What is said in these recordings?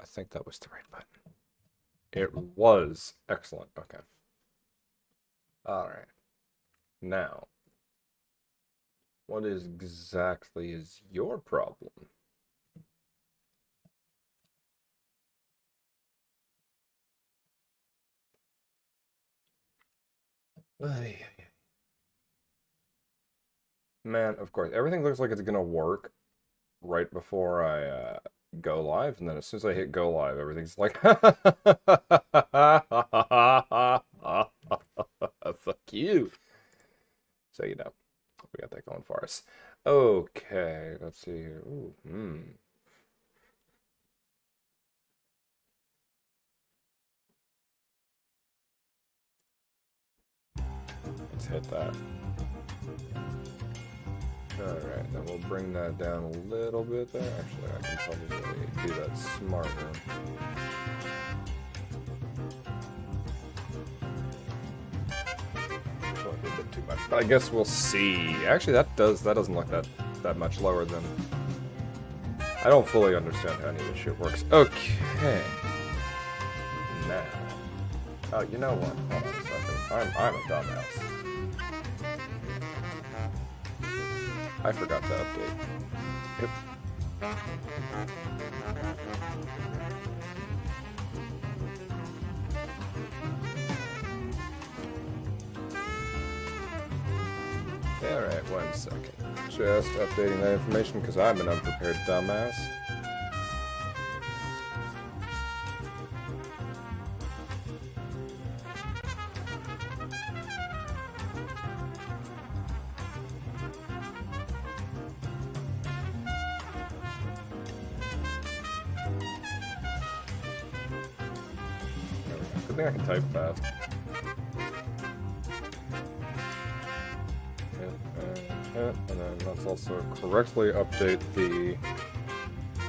I think that was the right button. It was. Excellent. Okay. Alright. Now, what exactly is your problem? Man, of course, everything looks like it's gonna work right before I go live, and then as soon as I hit go live, everything's like, fuck you. So, you know, we got that going for us. Okay, let's see here. Ooh, Let's hit that. Alright, then we'll bring that down a little bit there. Actually, I can probably do that smarter. A bit too much, but I guess we'll see. Actually, that doesn't look that much lower than. I don't fully understand how any of this shit works. Okay. Now. Oh, you know what? Hold on a second. I'm a dumbass. I forgot to update. Yep. Alright, 1 second. Just updating that information because I'm an unprepared dumbass. I think I can type fast. And then let's also correctly update the...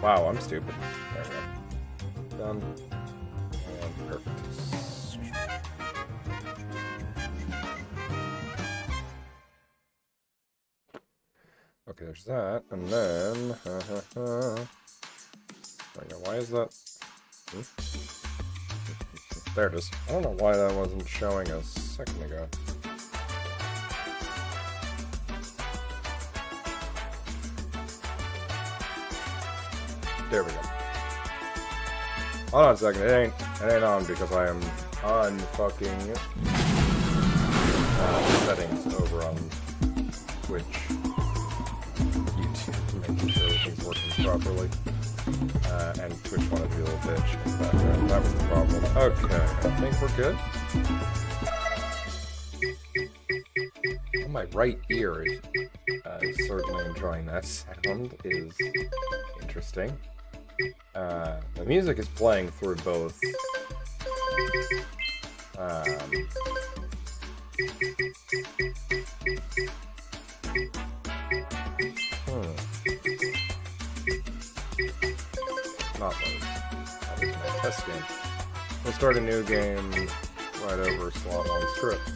Wow, I'm stupid. There we go. Done. And perfect. Okay, there's that. And then... why is that... There it is. I don't know why that wasn't showing a second ago. There we go. Hold on a second. It ain't on because I am unfucking settings over on Twitch, YouTube, making sure everything's working properly. And Twitch wanted to be a little bitch in the background. That was the problem. Okay, I think we're good. Oh, my right ear is certainly enjoying that sound. Is interesting. The music is playing through both. Not those. That was my test game. We'll start a new game right over slot 1 script.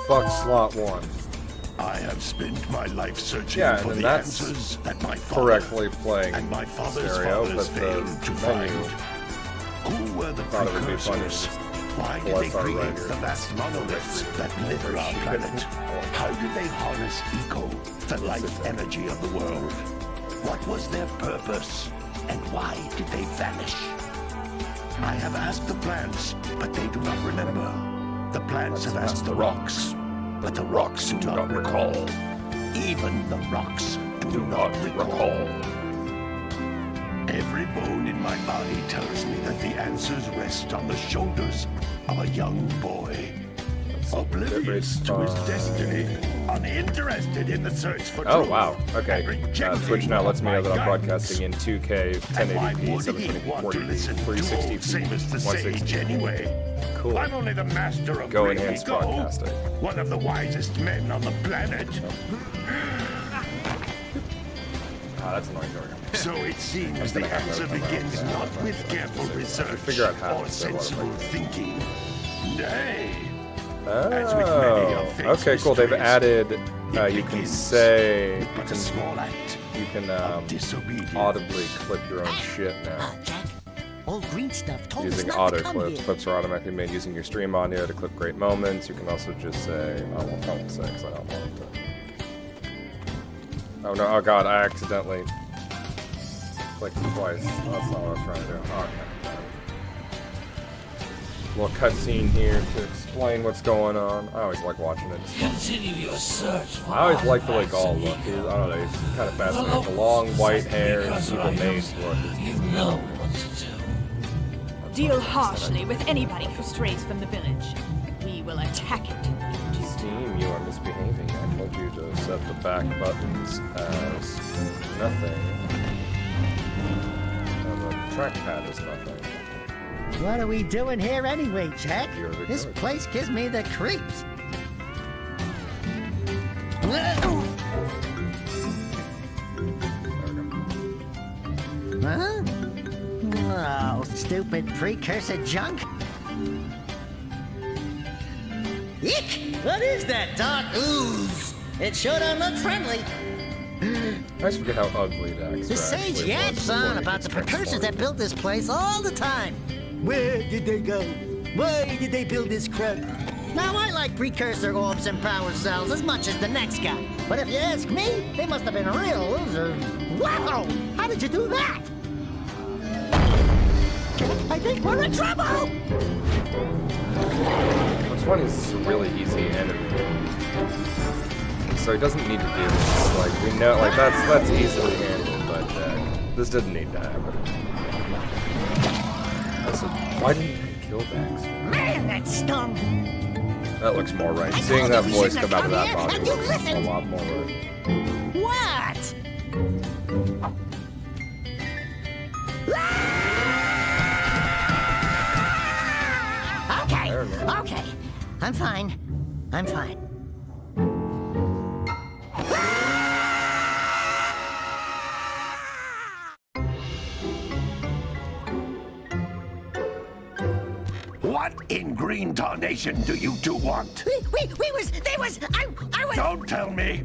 Fuck slot 1. I have spent my life searching for the answers that my father correctly playing and my father's stereo, fathers but failed the to menu find. Who were the thought it would be funny. precursors? Why did they create the vast monoliths that litter our planet? How did they harness eco, the life energy of the world? What was their purpose? And why did they vanish? I have asked the plants, but they do not remember. The plants have asked the rocks, but the rocks do not recall. Even the rocks do not recall. Every bone in my body tells me that the answers rest on the shoulders of a young boy. Oblivious to his destiny, uninterested in the search for truth. Oh wow, okay. Twitch now lets me know that I'm broadcasting in 2K, 1080p, 720p, 40p, 360p, 160p. Cool. I'm only the master of Go enhanced Go, broadcasting. one of the wisest men on the planet. That's annoying. So it seems the answer begins not with careful research or sensible thinking. Nay. Oh, okay, cool. They've added, you can say, you can audibly clip your own shit now. Jack, All green stuff told us Using not auto to come clips. here. Clips are automatically made using your stream audio to clip great moments. You can also just say, I won't say because I don't want it to. Oh no, oh god, I accidentally clicked twice. Oh, that's not what I was trying to do. Oh, okay. Little cutscene here to explain what's going on. I always like watching it. Continue your search for I always like the way Gaul look. I don't know, he's kind of fascinating. The long white hair and evil mace look. You know what to do. Deal harshly with anybody who strays from the village. We will attack it. Steam, you are misbehaving. I told you to set the back buttons as nothing. And the trackpad is nothing. What are we doing here anyway, Jack? You're the This good. place gives me the creeps. Huh? Oh, stupid precursor junk. Eek! What is that dark ooze? It sure don't look friendly. I always forget how ugly Dax The sage yaps on about the precursors that built this place all the time. Where did they go? Why did they build this crap? Now, I like precursor orbs and power cells as much as the next guy. But if you ask me, they must have been real losers. Wow! How did you do that? I think we're in trouble! What's funny is this is a really easy enemy. So he doesn't need to do this. Like, we know, like, that's easily handled by Jack. This didn't need to happen. Also, why didn't you kill Dax? Man, that stung! That looks more right. I Seeing told that you we voice shouldn't come out of have that come body here, and you looks a listened. lot more right. What? Okay, There, man. okay. I'm fine. I'm fine. What in green tarnation do you two want? They was, I was... Don't tell me.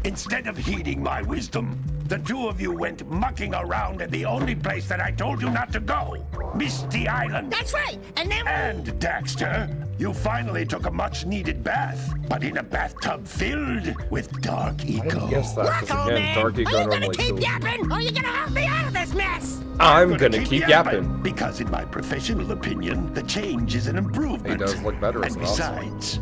Instead of heeding my wisdom, the two of you went mucking around in the only place that I told you not to go, Misty Island. That's right, and then... And, Daxter, you finally took a much-needed bath, but in a bathtub filled with dark I didn't eco. guess that, Look, because old again, man, Dark Eco are you gonna normally keep kills. yapping, or are you gonna help me out of this mess? I'm gonna keep yapping. Because in my professional opinion, the change is an improvement. He does look better as And an officer. besides,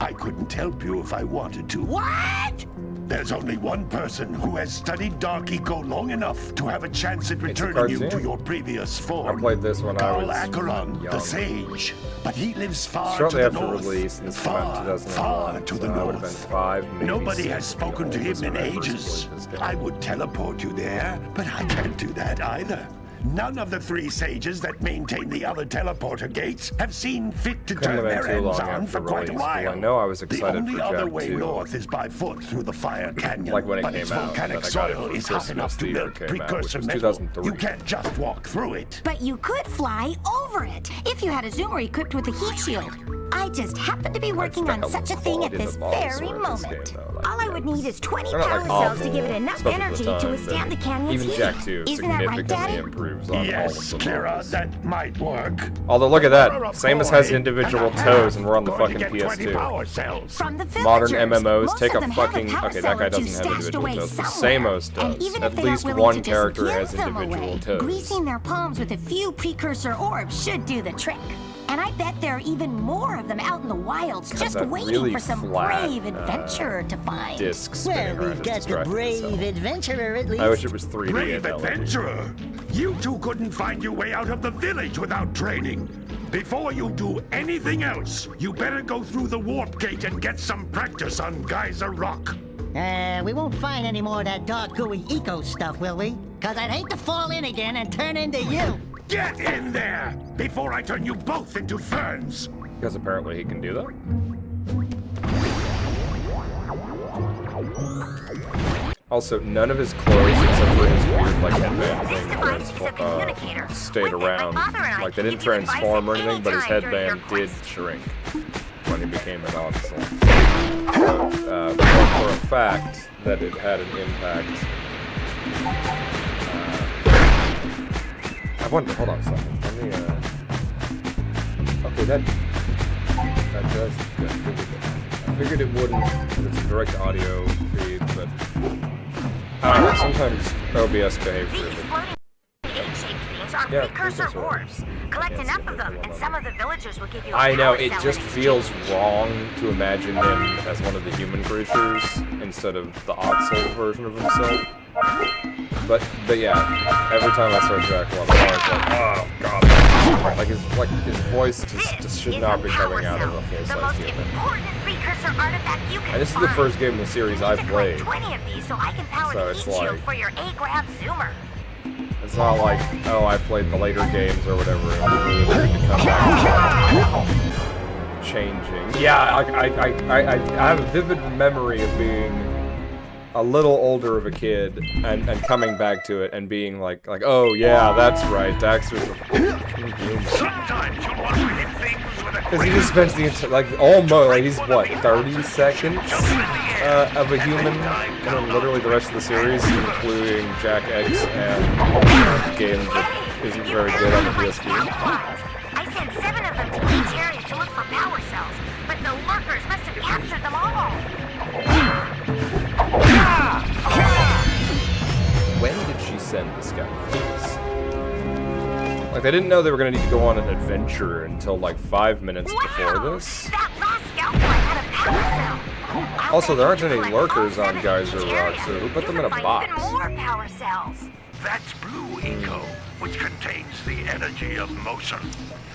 I couldn't help you if I wanted to. What? There's only one person who has studied Dark Eco long enough to have a chance at a returning you to cartoon. your previous form. I played this when I Carl was Acheron, young. the sage. But he lives far Shortly to the after north. release, and this came out in Far, 2001, far to so the I would have been north. 5, maybe Nobody 6 has spoken to years him in when I first ages. played this game. I would teleport you there, but I can't do that either. None of the 3 sages that maintain the other teleporter gates have seen fit to Couldn't turn have been their too long ends on after for quite a release, 'cause while. I know I was The excited only for other Jack way 2. north is by foot through the Fire Canyon. Like when it but came its out, volcanic and then I got it soil for is hot Christmas enough to the year melt it came out, which precursor was metal. 2003. You can't just walk through it. But you could fly over it if you had a zoomer equipped with a heat shield. I just happen to be working on such a thing at this very moment. All I would need is 20 They're not, power like, cells to awful, give it enough especially for energy the to time, withstand the but canyon's even heat. Jack 2 Isn't that right, significantly Daddy? improves on all Yes, of the Kira, models. that might work. Although look at You're that, a Samus boy, has individual and I toes, and we're on the going to fucking get 20 power PS2. cells. From the Modern villagers. MMOs Most take of a them have fucking... power Okay, that cell guy or two doesn't have stashed individual away toes, but somewhere. Samus And does. even At if they least aren't willing one to character just has give them individual away, toes. Greasing their palms with a few precursor orbs should do the trick. And I bet there are even more of them out in the wilds, just that waiting really for some flat, brave adventurer to find. Disc spinning Well, around we've is got the distracting brave itself. adventurer at least. I wish it was 3D Brave and LED. adventurer! You two couldn't find your way out of the village without training. Before you do anything else, you better go through the warp gate and get some practice on Geyser Rock. We won't find any more of that dark gooey eco stuff, will we? Cause I'd hate to fall in again and turn into you. Get in there before I turn you both into ferns. Because apparently he can do that. Also, none of his clothes, except for his weird, like, headband thing, stayed around. Like, they didn't transform or anything, but his headband did shrink when he became an officer. So, for a fact that it had an impact. I wonder, hold on a second. Okay, that does. I figured it wouldn't, because it's a direct audio feed, but sometimes OBS behaves These really. floating egg-shaped things are Yeah, precursor precursor orbs. Collect Can't enough see of them, everyone and on some it. of the villagers will give you a I know, power it cell just in feels exchange. wrong to imagine him as one of the human creatures instead of the odd-souled version of himself. But yeah, every time I start Jack 1, I'm always like, oh god. Like his voice just should This not is be a power coming out of cell, a the full-size most human. important precursor artifact you can And this is the find. first game in the series You I've need to collect played. 20 of these so I can power So the it's heat shield like- for your A-grab zoomer. It's not like, oh, I played the later games or whatever, and really wanted to come back to changing. Yeah, I have a vivid memory of being a little older of a kid and coming back to it and being like, oh yeah, that's right, Daxter's a Sometimes you'll want to hit things with a because he just spends the entire, like, almost, like, he's, what, 30 seconds of a human? And then literally the rest of the series, including Jack X and a game that isn't very good on the PSP. I sent 7 of them to each area to look for power cells, but the lurkers must have captured them all. When did she send the scout fleets? Like, they didn't know they were going to need to go on an adventure until, like, 5 minutes before this. That last scout fly had a power cell. Also, there aren't any Collect lurkers all on 7 Geyser in each Rock, area. so who put them in a You can box? find even more power cells. That's Blue Eco, which contains the energy of motion.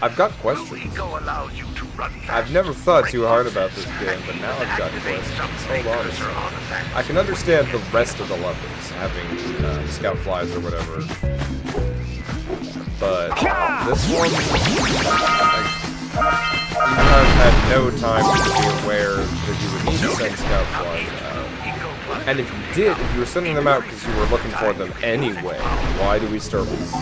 I've got Blue questions. Eco allows you to run fast. I've never thought too hard about this game, but now I've got questions. Hold on a second. I can understand the rest of the levels, having scout flies or whatever. But this one, like, you have had no time to be aware that you would need to send scout flies out. And if you did, if you were sending them out because you were looking for them anyway, why do we start with this?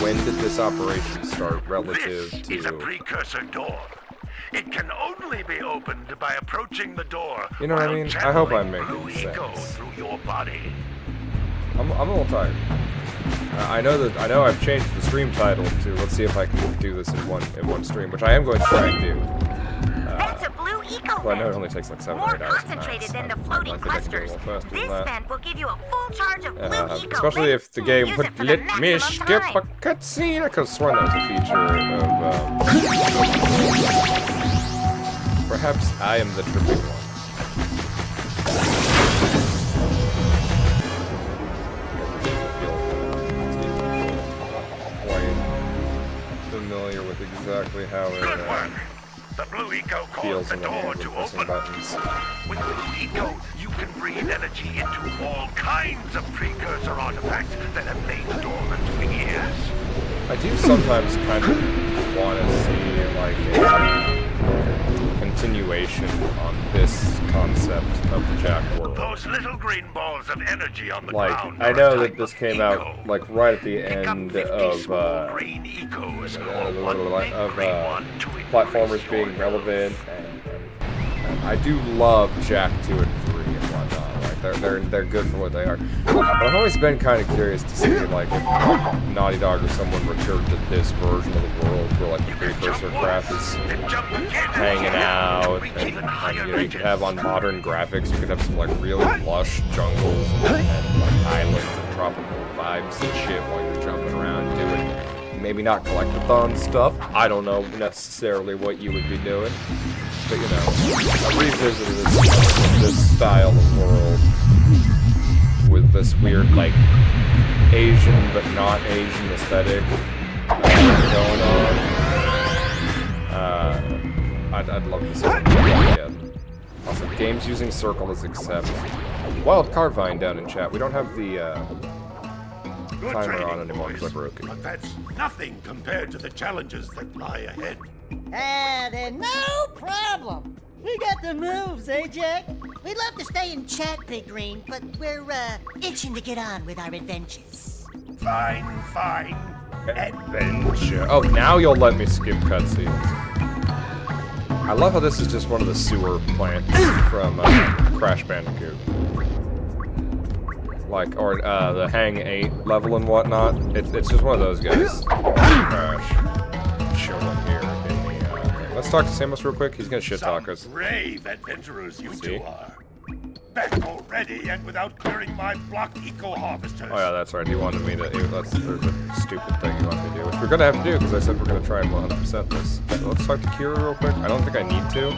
When did this operation start relative This is a to... precursor door. It can only be opened by approaching the door. You know what I while mean? I hope I'm channeling making Blue Eco sense. through your body. I'm a little tired. I know I've changed the stream title to let's see if I can do this in one stream, which I am going to try and do. That's a Blue Eco Well, I know it vent. only takes like 7 or More 8 hours. concentrated than the I floating think I can do a clusters. little faster than This that. vent will give you a full charge of Blue Eco. Especially if the game Use would it for the let me maximum skip a time. cutscene. I could have sworn that was a feature of. Perhaps I am the tripping one. Quite familiar with exactly how it Good work. The Blue Eco calls feels the in the door hands to of pressing open. buttons. With Blue Eco, you can breathe energy into all kinds of precursor artifacts that have lain dormant for years. I do sometimes kind of want to see like a continuation on this concept of the Jack world. Those little green balls of energy on the Like, ground. I are a know type that this of came eco. out like right at the Pick up end 50 of small green ecos, or one big green one to increase platformers your being health. relevant, and I do love Jack 2 and 3 and whatnot. Like they're good for what they are. But I've always been kind of curious to see like if Naughty Dog or someone returned to this version of the world where like the precursor craft is hanging out, and you know, you could have on modern graphics, you could have some like really lush jungles and like islands and tropical vibes and shit while you're jumping around doing maybe not collectathon stuff. I don't know necessarily what you would be doing, but you know, I revisited this style of world with this weird like Asian but not Asian aesthetic going on. I'd love to see that again. Also, games using circle as accept. Wild Carvine down in chat. We don't have the Good timer training, on anymore because I boys. broke it. But that's nothing compared to the challenges that lie ahead. Then no problem. We got the moves, eh, Jack? We'd love to stay and chat, Big Green, but we're, itching to get on with our adventures. Fine, fine. Adventure. Oh, now you'll let me skip cutscenes. I love how this is just one of the sewer plants from Crash Bandicoot. Like, or the Hang 8 level and whatnot. It's just one of those guys. Crash. Chilling here in the Let's talk to Samus real quick. He's gonna shit talk us. Brave adventurers you See? two are. Back already and without clearing my block eco-harvesters. Oh yeah, that's right. He wanted me to. There's a stupid thing he wanted me to do, which we're gonna have to do because I said we're gonna try and 100% this. So let's talk to Kira real quick. I don't think I need to.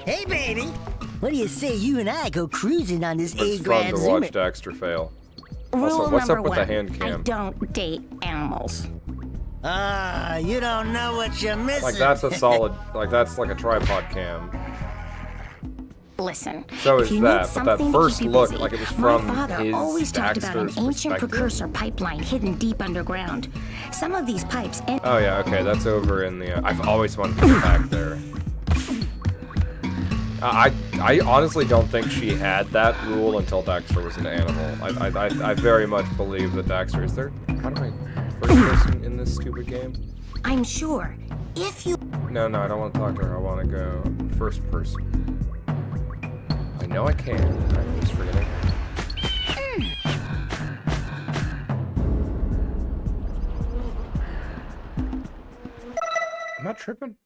Hey, baby. What do you say you and I go cruising on this But it's fun A-Grand to watch Daxter fail. Also, what's up with the hand cam? I don't date animals. Ah, you don't know what you're missing. Like that's a solid. Like that's like a tripod cam. Listen, So if is you that, need but that something first to keep you look, busy, like it was from my father his always talked about an Daxter's ancient perspective. precursor pipeline hidden deep underground. Some of these pipes end. Oh yeah, okay, that's over in the. I've always wanted to get back there. I honestly don't think she had that rule until Daxter was an animal. I very much believe that Daxter is there. How do I first person in this stupid game? I'm sure if you. No, I don't want to talk to her. I want to go first person. I know I can. I'm just forgetting. I'm not tripping.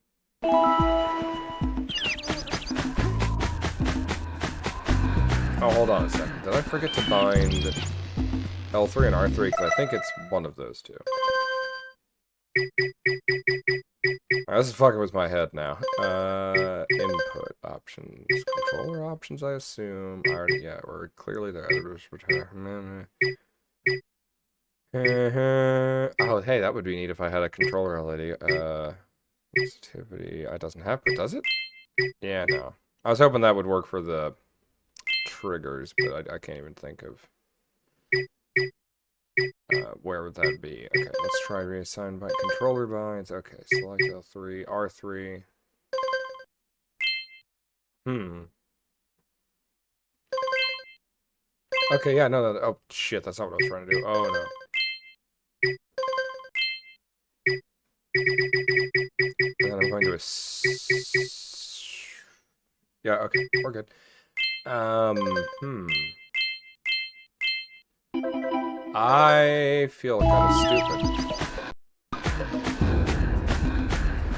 Oh, hold on a second. Did I forget to bind L3 and R3? Because I think it's one of those two. Alright, this is fucking with my head now. Input options. Controller options, I assume. I already, yeah, we're clearly there. Oh, hey, that would be neat if I had a controller already. Sensitivity, it doesn't have, but does it? Yeah, no. I was hoping that would work for the triggers, but I can't even think of where would that be. Okay, let's try reassign by controller binds. Okay, select L3, R3. Okay, yeah, no, oh shit, that's not what I was trying to do. Oh no. And then I'm going to yeah, okay, we're good. I feel kind of stupid. I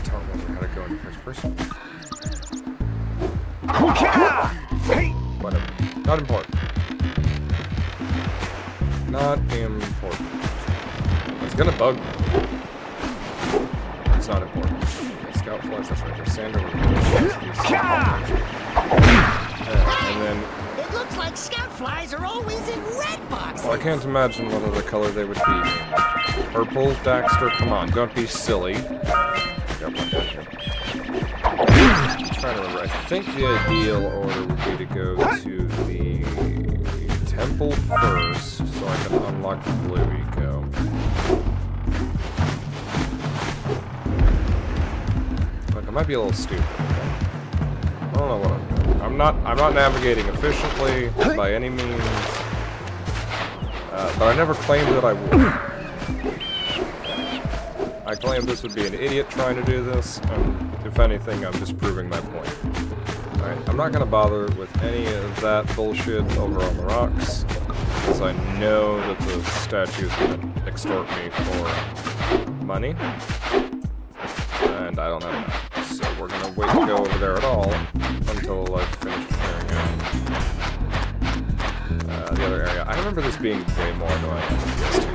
don't remember how to go into first person. Whatever. Not important. Not important. It's gonna bug me. It's not important. Okay, scout flash, that's right. There's sand over and then It looks like scout flies are always in red boxes. well, I can't imagine what other color they would be. Purple, Daxter, come on, don't be silly. Got one down here. I'm trying to remember. I think the ideal order would be to go to the temple first, so I can unlock the blue eco. Look, I might be a little stupid. I don't know what I'm doing. I'm not navigating efficiently by any means. But I never claimed that I would. I claimed this would be an idiot trying to do this, and if anything, I'm just proving my point. Alright, I'm not gonna bother with any of that bullshit over on the rocks, because I know that the statue is gonna extort me for money, and I don't have enough. So we're gonna wait to go over there at all until I've finished clearing out the other area. I remember this being way more annoying than the PS2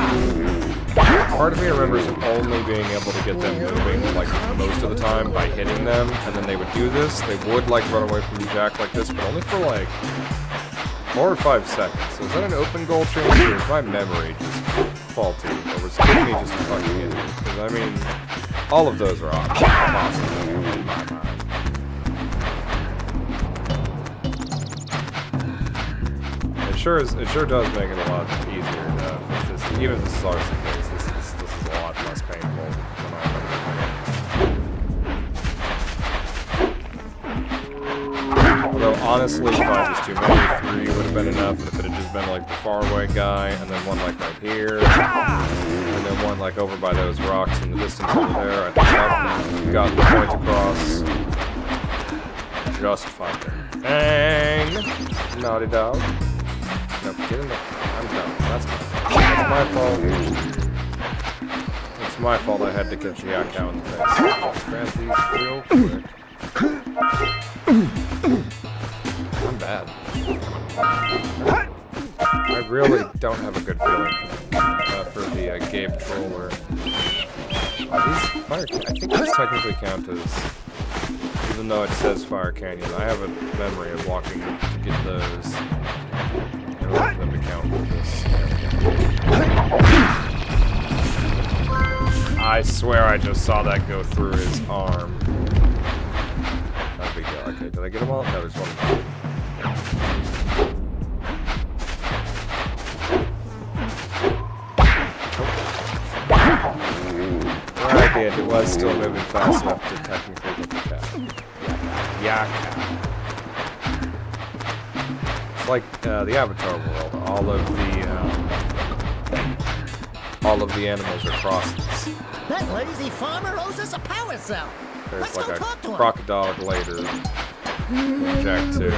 version. Part of me remembers only being able to get them moving like most of the time by hitting them, and then they would do this. They would like run away from Jack like this, but only for like 4 or 5 seconds. So is that an open goal change, or is my memory just faulty, or was me just a fucking idiot? Because I mean, all of those are awesome in my mind. It sure does make it a lot easier though. Even if this is RC case, this is a lot less painful than I remember. Although honestly, 5 is too many, 3 would have been enough if it had just been like the far away guy, and then one like right here, and then one like over by those rocks in the distance over there. I think that got the point across just fine. Dang! Naughty dog. Nope, get in there. I'm done. That's my fault. It's It's my fault I had to get the yakno in the face. Grab these real quick. I'm bad. I really don't have a good feeling for the Gabe Troller. These fire, I think these technically count as, even though it says Fire Canyon, I have a memory of walking to get those in order for them to count for this. I swear I just saw that go through his arm. Not a big deal. Okay, did I get them all? No, there's one. Right, it was still moving fast enough to technically get the cat. Yakno. It's like the Avatar world. All of the animals are crosses. That lazy farmer owes us a power cell. There's Let's like go a talk to him. crocodile later. Jack 2.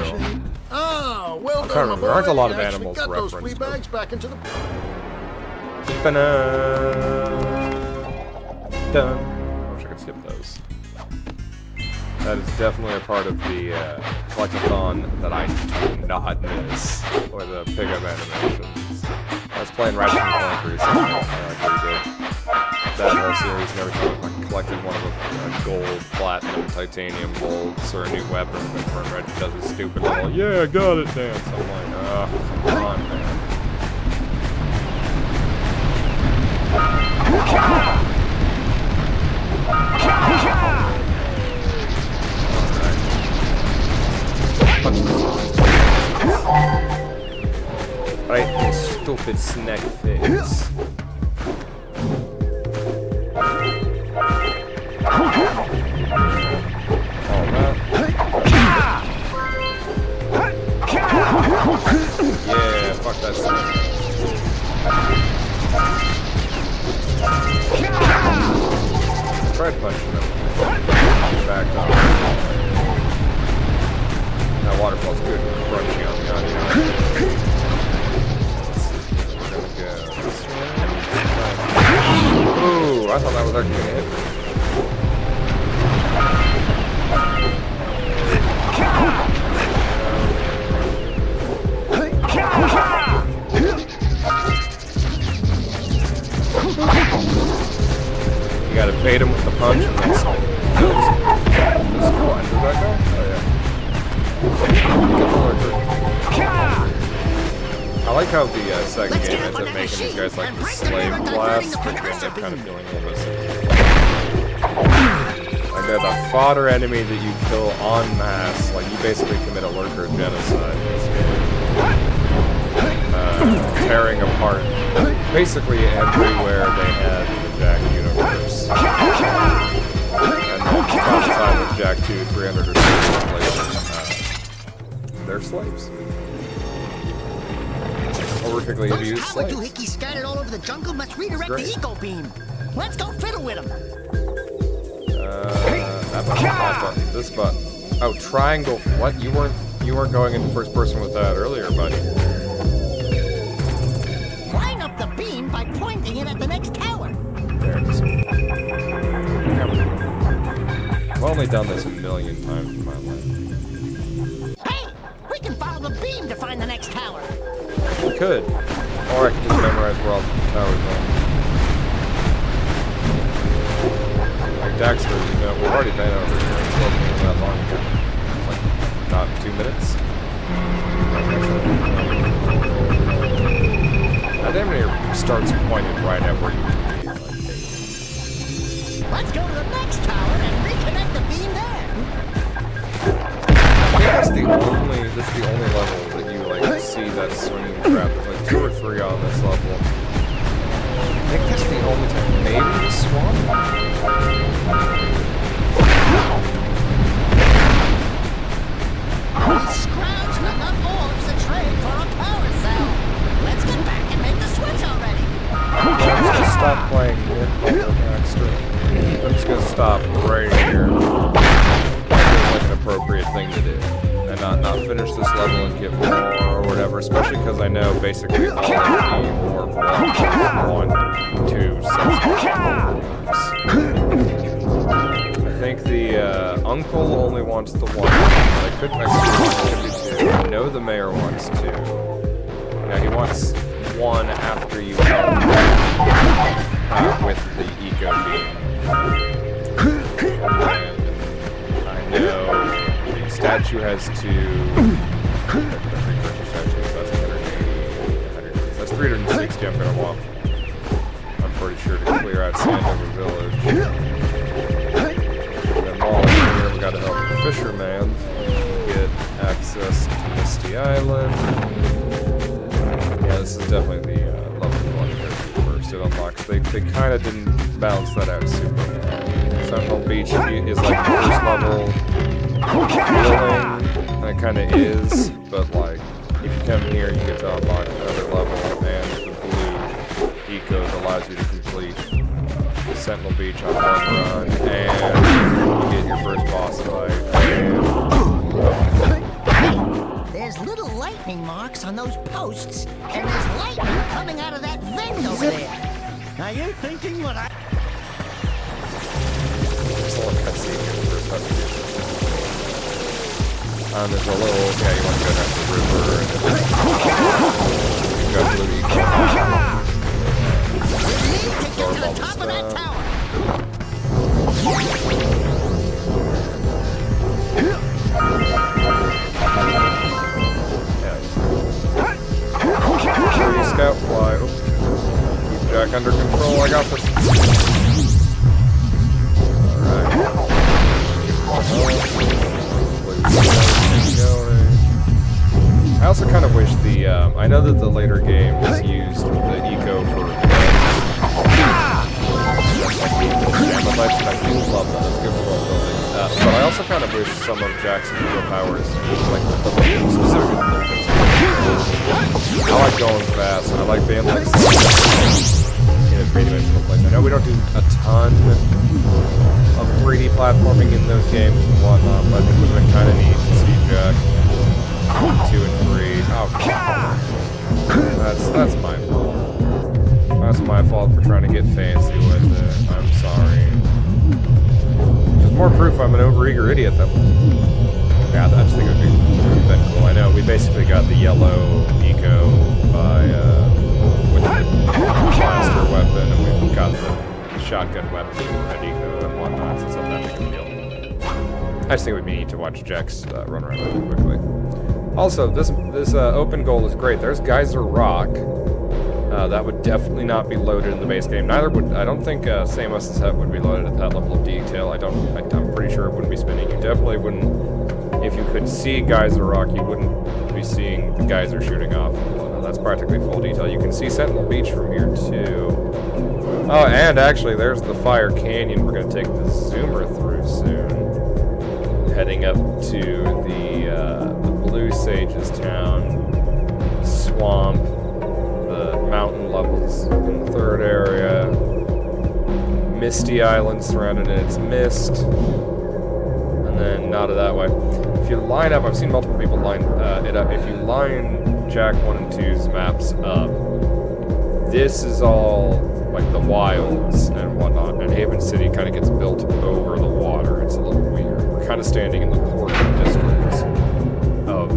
Oh, well I done, can't remember. my boy. There aren't a lot of You actually animals got those flea referenced. bags back into the... Dun. I wish I could skip those. That is definitely a part of the collectathon that I do not miss, or the pickup animations. I was playing Ratchet & Clank recently, that whole series, and every time I collected one of a gold, platinum, titanium bolts, or a new weapon, and Reggie does his stupid little, yeah, I got it dance. I'm like, come on, man. Right, you stupid snack face. Yeah, fuck that snake. Tried punching him. Back up. That waterfall's good and crunchy on the audio. Ooh, I thought that was actually gonna hit me. You gotta bait him with the punch and then swing. This is cool. Did that go? Oh yeah. I like how the second game ends up making these guys like the slave class, but you end up kind of feeling a little bit sick. Like they're the fodder enemy that you kill en masse, like you basically commit a lurker genocide. Tearing apart basically everywhere they had in the Jack universe. And then by the time with Jack 2, 300 or so later, they're slaves. Horrifically abused slaves. Those doohickeys scattered all over the jungle must redirect the eco beam. Let's go fiddle with them. That button, that button, this button. Oh, triangle. What? You weren't going into first person with that earlier, buddy. Line up the beam by pointing it at the next tower. There it is. I've only done this a million times in my life. Hey, we can follow the beam to find the next tower. I could. Or I could just memorize where all the towers are. Like Daxter, you know, we've already been over here. It's not that long ago. Like, not 2 minutes. That damn near starts pointed right at where you need to be. Like, let's go to the next tower and reconnect the beam there. I think that's the only level that you like see that swinging trap. There's like 2 or 3 on this level. I think that's the only time. Maybe the swamp? These scrounge enough orbs to trade for a power cell. Let's get back and make the switch already. Let's just stop playing here. I'm just gonna stop right here. It's like an appropriate thing to do. And not finish this level and get more or whatever, especially because I know basically already or one, two sets of I think the uncle only wants the one. I could be two. I know the mayor wants two. Now he wants one after you help with the eco beam. And I know the statue has two. That's 360 I'm gonna walk. I'm pretty sure to clear out Sandover Village. And then while we're here, we gotta help the fisherman get access to Misty Island. Yeah, this is definitely the level one here first. It unlocks. They kind of didn't balance that out super well. Sentinel Beach is like the first level feeling, and it kind of is, but like if you come here, you get to unlock another level, and the blue ecos allows you to complete the Sentinel Beach on one run, and you get your first boss fight. There's little lightning marks on those posts, and there's lightning coming out of that vent over there. Are you thinking what I... There's a little cutscene here for a second. There's a little, yeah, you want to go down the river, and then you go to the eco. Get to the top of that tower! Scout fly. Oops. Keep Jack under control. I got this. Alright. I also kind of wish the, I know that the later games used the eco for Lights, and I do love that. It's good for world building. But I also kind of wish some of Jack's eco powers, like specifically I like going fast, and I like being like in a three-dimensional place. I know we don't do a ton of 3D platforming in those games and whatnot, but it would have been kind of neat to see Jack 2 and 3. Oh, that's my fault. That's my fault for trying to get fancy with it. I'm sorry. There's more proof I'm an overeager idiot, though. Yeah, I just think it would be cool. I know we basically got the yellow eco by with the blaster weapon, and we've got the shotgun weapon with red eco and whatnot, so it's not that big of a deal. I just think it would be neat to watch Jax run around really quickly. Also, this open goal is great. There's Geyser Rock. That would definitely not be loaded in the base game. Neither would, I don't think Samus's head would be loaded at that level of detail. I'm pretty sure it wouldn't be spinning. You definitely wouldn't, if you could see Geyser Rock, you wouldn't be seeing the geyser shooting off. That's practically full detail. You can see Sentinel Beach from here too. Oh, and actually there's the Fire Canyon we're going to take the zoomer through soon. Heading up to the Blue Sages town, swamp, the mountain levels in the third area, Misty Island surrounded in its mist, and then out of that way. If you line up, I've seen multiple people line it up. If you line Jack 1 and 2's maps up, this is all like the wilds and whatnot, and Haven City kind of gets built over the water. It's a little weird. We're kind of standing in the port district of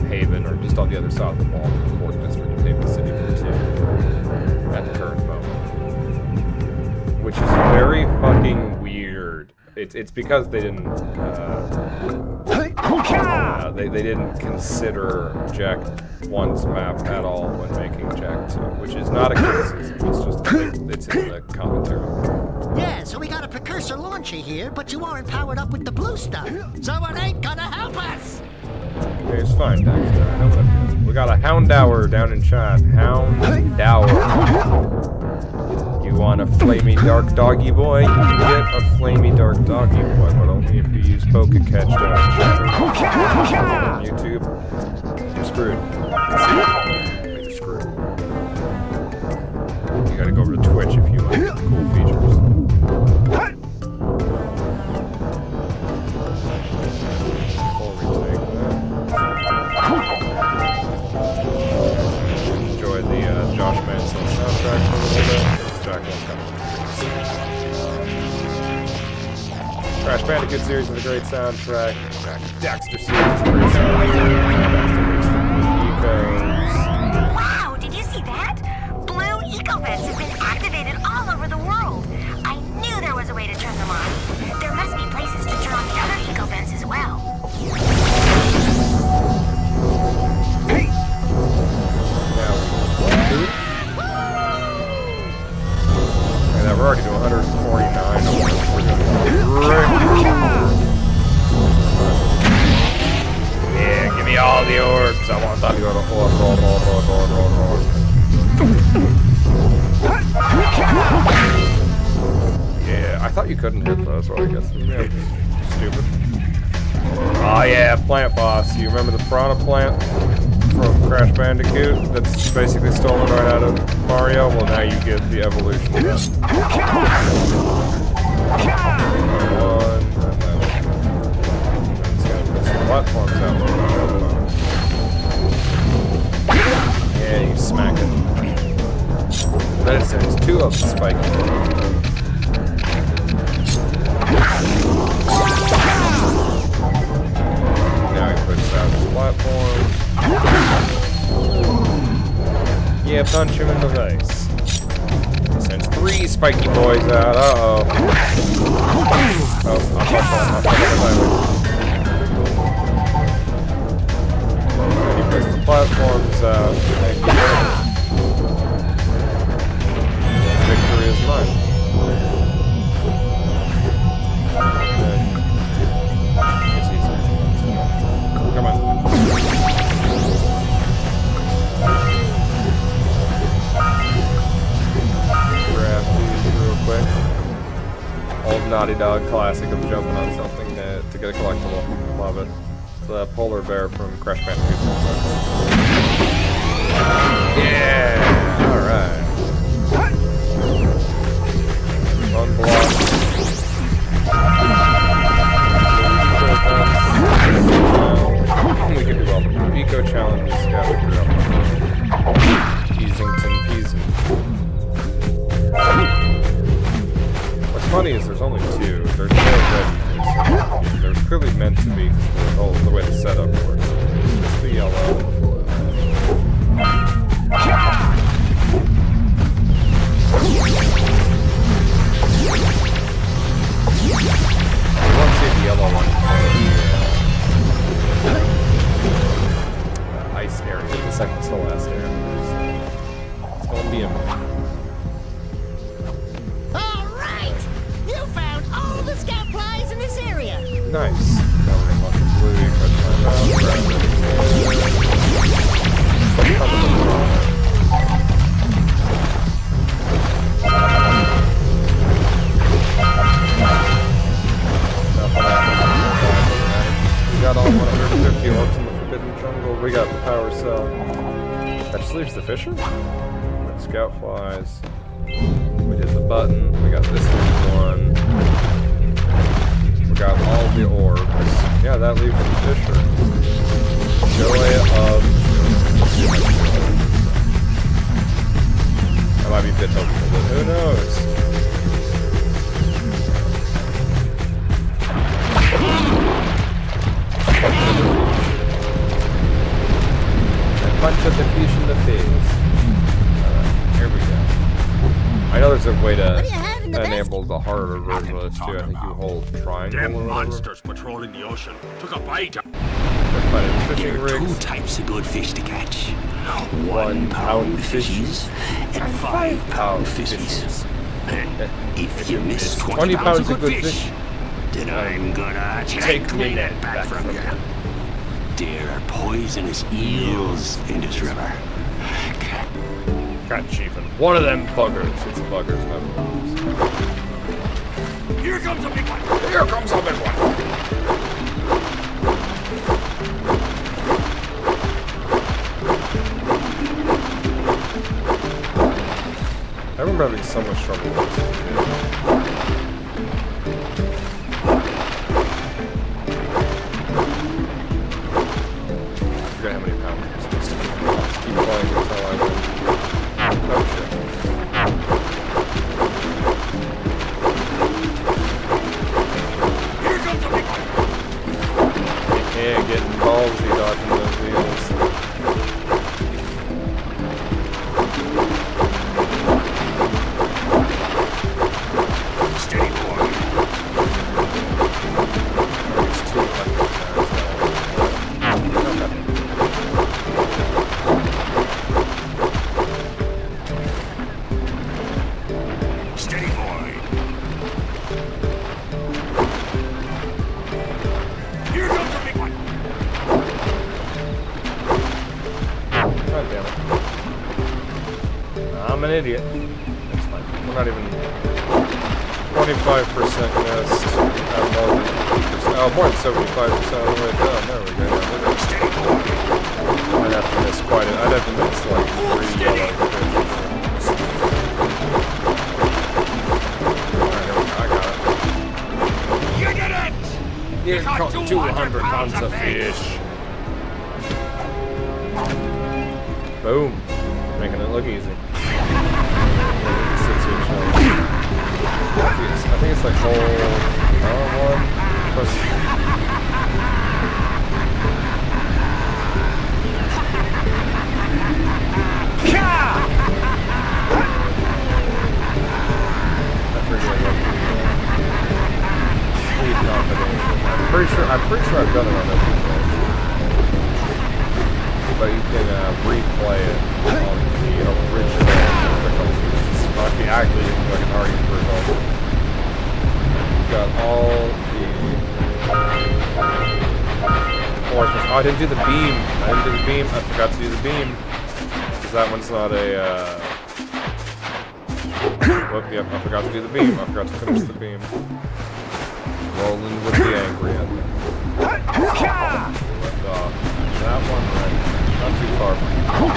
Haven, or just on the other side of the wall of the port district of Haven City at the current moment, which is very fucking weird. It's because they didn't they didn't consider Jack 1's map at all when making Jack 2, which is not a criticism. It's just it's in the commentary. Yeah, so we got a precursor launcher here, but you aren't powered up with the blue stuff, so it ain't gonna help us. Okay, it's fine, Dexter. I know what I'm doing. We got a Houndour down in chat. Houndour. You want a flamey dark doggy boy? You can get a flamey dark doggy boy, but only if you use Pokécatch down in chat. On YouTube, you're screwed. You're screwed. You gotta go over to Twitch if you want cool features. Before we take that. Crash Bandicoot series with a great soundtrack. Dexter series with a great soundtrack. Wow, did you see that? Blue eco vents have been activated all over the world. I knew there was a way to turn them on. There must be places to turn on the other eco vents as well. Hey! And we're already doing 149. Yeah, give me all the orbs. I want that to go to orb. Yeah, I thought you couldn't hit those, so I guess yeah, stupid. Oh yeah, plant boss. You remember the piranha plant from Crash Bandicoot that's basically stolen right out of Mario? Well, now you get the evolution of that. One, and then it's gonna put some platforms out. Yeah, you smack it. Then it sends two of the spikes. Now he puts out his platform. Yeah, punch him in the face. Sends three spiky boys out. Uh-oh. Oh, up. And he puts the platforms out. And he wins. Victory is mine. It's easy. Come on. Grab these real quick. Old Naughty Dog classic of jumping on something to get a collectible. Love it. It's the polar bear from Crash Bandicoot. Yeah! Alright. Unblock. We can do all the eco challenges. Yeah, we can do all Peasington Peasy. What's funny is there's only two. There's no red. There's clearly meant to be the way the setup works. It's the yellow and the blue. I want to see the yellow one. Ice area, the second to the last area. It's gonna be a All right! You found all the scout flies in this area. nice. Now we're gonna look at blue, press my mouse, grab it. We got all 150 orbs in the Forbidden Jungle. We got the power cell. That just leaves the Fisher? And scout flies. We did the button. We got this one. We got all the orbs. Yeah, that leaves the Fisher. Joy of... That might be Pitch Open, but who knows? Punch of the fish in the face. Here we go. I know there's a way to enable the harder version of this too. I think you hold triangle Them or whatever. monsters patrolling the ocean took a bite. They're fighting fishing There are two rigs. types of good fish to catch. 1 pound fishies and 5 pound fishies. If you miss 20 pounds of good fish, then I'm gonna take my net back from you. There are poisonous eels in this river. Got chiefin. One of them buggers. It's buggers, not buggers. Here comes a big one. Here comes a big one. I remember having so much trouble with this. I forget how many pounds I'm supposed to keep. Just keep playing until I win. Oh shit. I'm an idiot. It's fine. We're not even 25% missed. More than 50%. Oh, more than 75% all the way down. There we go. I'd have to miss quite a... I'd have to miss like 3 yellow fish. Alright, I got it. You did it! You caught 200 tons of fish. Boom. Making it look easy. I think it's like hole 1 plus. I forget what the combination. I'm pretty sure I've done it on every page. But you can replay it on the original difficulties. Actually, you can already improve all. You've got all the portions. Oh, I didn't do the beam. I forgot to do the beam. Because that one's not a, whoop, yep, I forgot to do the beam. I forgot to finish the beam. Rolling with the angry at me. Left off. That one, right. Not too far from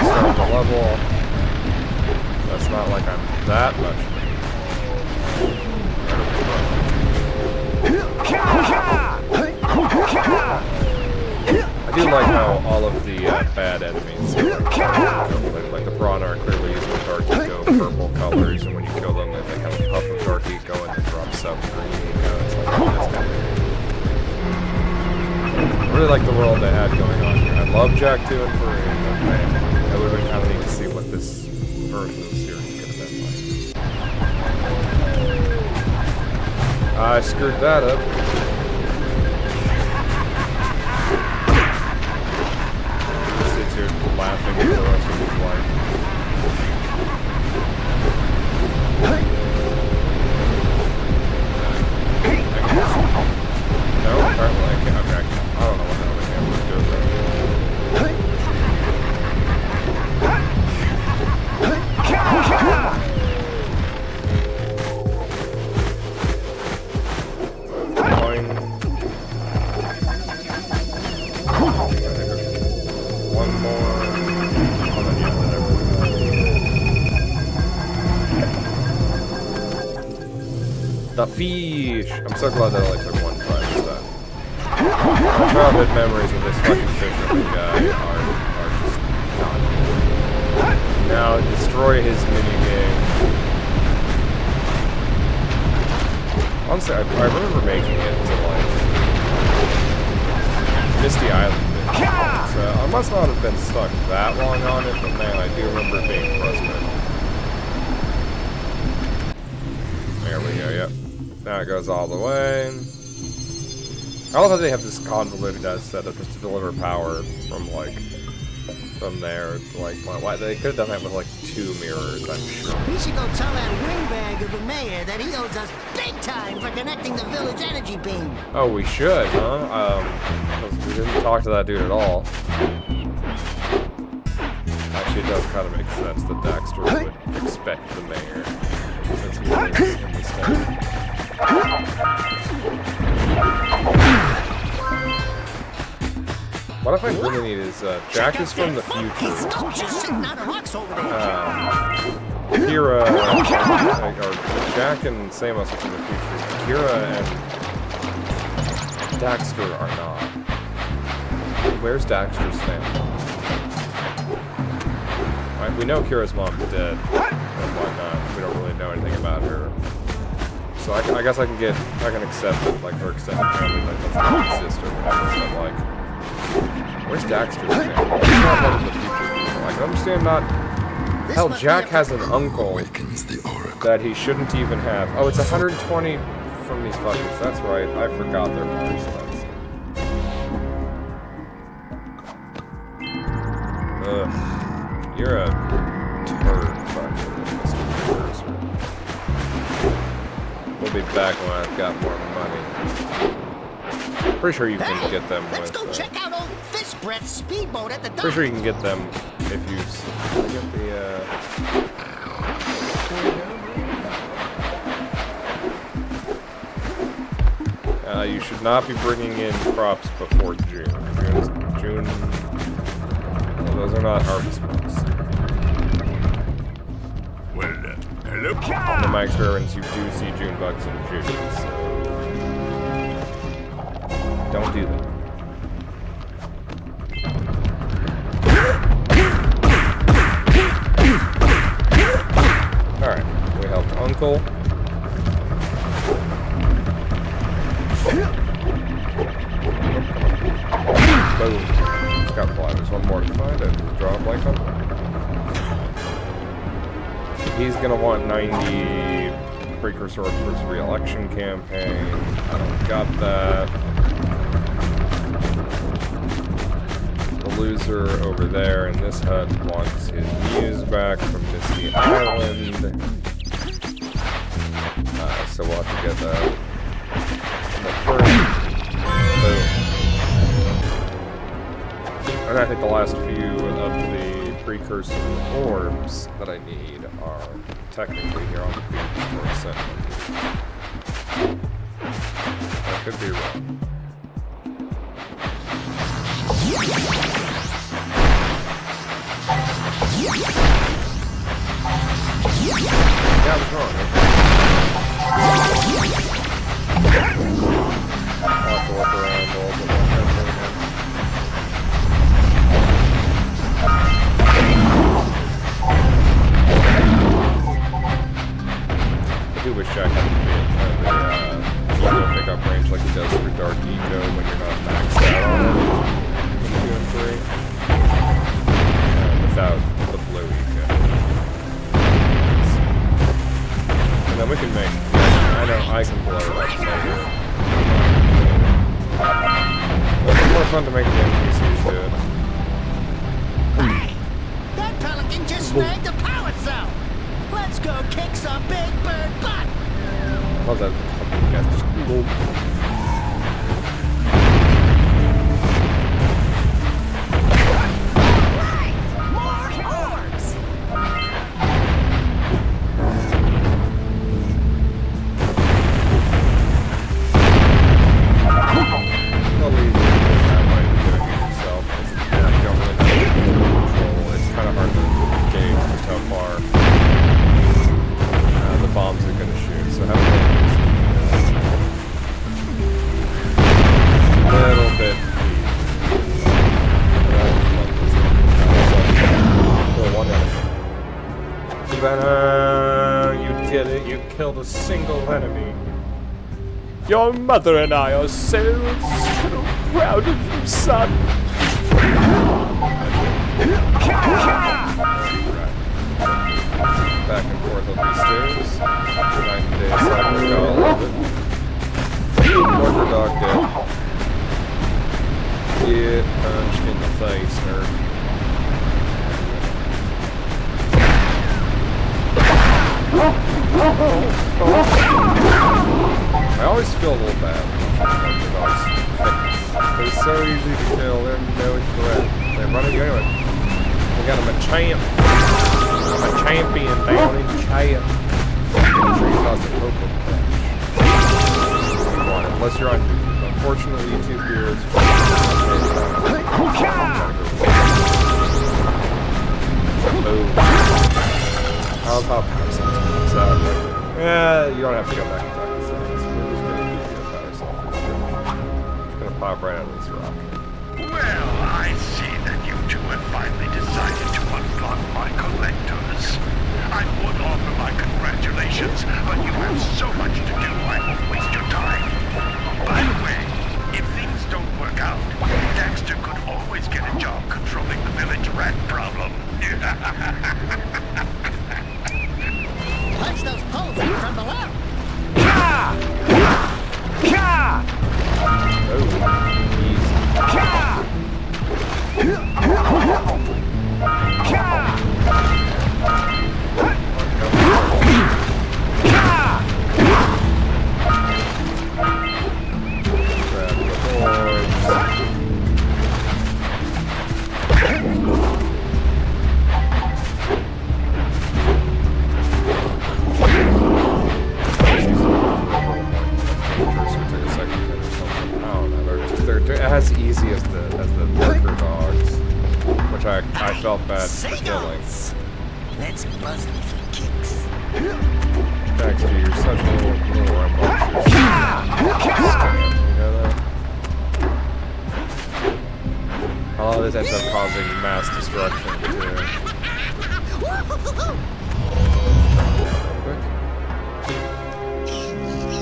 starting the level. That's not like I'm that much. I do like how all of the bad enemies, like the prawn, are clearly using dark eco purple colors, and when you kill them, they have a puff of dark eco and it drops some green eco. It's like, I really like the world they had going on here. I love Jak 2 and 3, but I would kind of need to see what this version of the series could have been like. I screwed that up. He sits here laughing for the rest of his life. No, apparently I can't. Okay, I don't know what the hell I can't do with that. One more. Oh, then yeah, the fish! I'm so glad that I only took 1 try this time. My childhood memories of this fucking fisherman guy are just not. Now, destroy his minigame. Honestly, I remember making it to, like, Misty Island. So I must not have been stuck that long on it, but man, I do remember being frustrated. There we go, yep. Now it goes all the way. I love how they have this convoluted as setup just to deliver power from, like, from there to, like, why they could have done that with, like, 2 mirrors, I'm sure. We should go tell that windbag of a mayor that he owes us big time for connecting the village energy beam. Oh, we should, huh? We didn't talk to that dude at all. Actually, it does kind of make sense that Daxter would expect the mayor, since he lives in the state. What I find really neat is Jak is from the future. Kira, or Jak and Samus are from the future. Kira and Daxter are not. Where's Daxter's family? Right, we know Kira's mom's dead and whatnot. We don't really know anything about her. So I guess I can accept that, like, her extended family, like, that's not his sister or whatever, but, like, where's Daxter's family? He's not one of the future people. I can understand not... Hell, Jak has an uncle that he shouldn't even have. Oh, it's 120 from these fuckers. That's right. I forgot their more expensive. Ugh. You're a turd, fucker, Mr. Cursor. We'll be back when I've got more money. Pretty sure you can get them with... Let's go check out old Fish Breath's speedboat at the dock. Pretty sure you can get them if you... get the, You should not be bringing in crops before June. June. Well, those are not harvest months. Well, hello. In my experience, you do see June bugs in June, so don't do that. Alright, we helped Uncle. Boom. Scout fly. There's one more to find. I draw a blank on. He's gonna want 90 precursor for his re-election campaign. I don't got that. The loser over there in this hut wants his muse back from Misty Island. So we'll have to get that. Boom. And I think the last few of the precursor orbs that I need are technically here on the precursor set. I could be wrong. Yeah, I was wrong. I'll have to walk around a little bit more. I do wish Jack had the pickup range like he does for Dark Eco when you're not maxed out on it in 2 and 3. Without the blue Eco. And then we can make... I know I can blow it up later. It's more fun to make the NPCs do it. Hey! That pelican just snagged a power cell! Let's go kick some big bird butt! Love that company guys just boom. Right! More orbs! Probably easier to do it that way than doing it yourself. Because you don't really have control. It's kind of hard to gauge just how far the bombs are going to shoot. So having a little bit one enemy. Savannah, you did it. You killed a single enemy. Your mother and I are so proud of you, son. Back and forth up these stairs. 90 days cycle, got all of it. Wonder dog dead. Get punched in the face, nerd. I always feel a little bad when the dogs. They're so easy to kill, they're no threat. They're running anyway. We got him a champ. I'm a champion down in champ. Unless you're on YouTube. Unfortunately, YouTube here is boom. I'll pop power cells. So, yeah, you don't have to go back and talk to settings. We're just going to keep you a power cell for sure. Just going to pop right out of this rock. Well, I see that you two have finally decided to unblock my collectors. I would offer my congratulations, but you have so much to do I won't waste your time. By the way, if things don't work out, Dexter could always get a job controlling the village rat problem. Punch those poles out from below! Oh, easy. just buzzing for kicks. Baxter, you're such a little rambunctious. You know that? Oh, this ends up causing mass destruction too.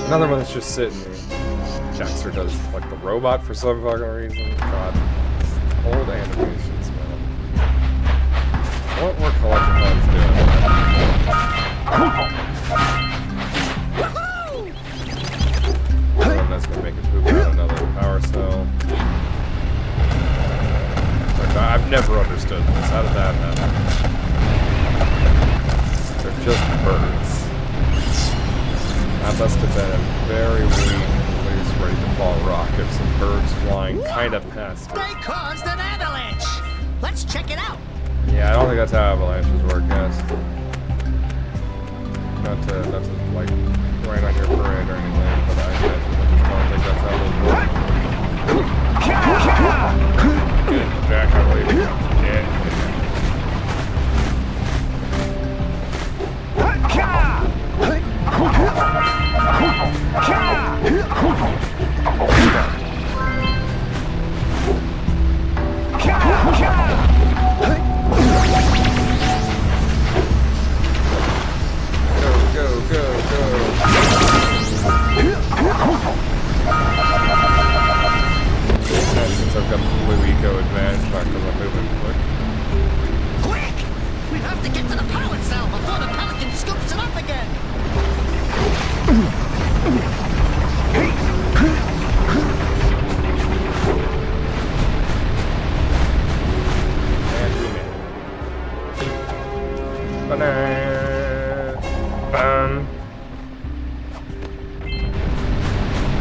Another one that's just sitting there. Baxter does like the robot for some fucking reason. God, old animations, man. What were Collecticons doing? Oh, that's gonna make it poop out another power cell. Like, I've never understood this. How did that happen? They're just birds. That must have been a very weak, loose, ready to fall rock if some birds flying kind of past it. They caused an avalanche! Let's check it out! Yeah, I don't think that's how avalanches work, guys. Not to like rain on your parade or anything, but I just don't think that's how those work. Good, Jack, I believe you. Yeah. Go, go, go. Since I've got the blue eco advantage, not because I'm moving quick. Quick! We have to get to the pilot cell before the pelican scoops it up again! And we made it. Banana.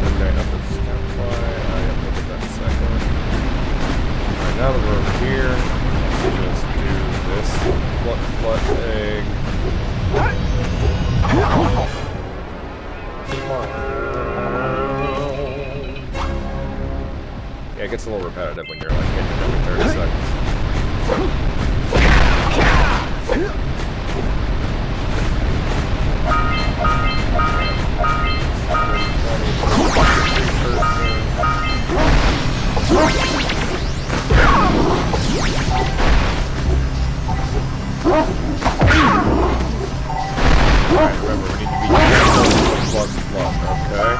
Okay, up the scout fly. I have to look at that second. Alright, now that we're over here, let's just do this flut egg. Yeah, it gets a little repetitive when you're like hitting it every 30 seconds. Alright, remember, we need to be gentle with flood, okay?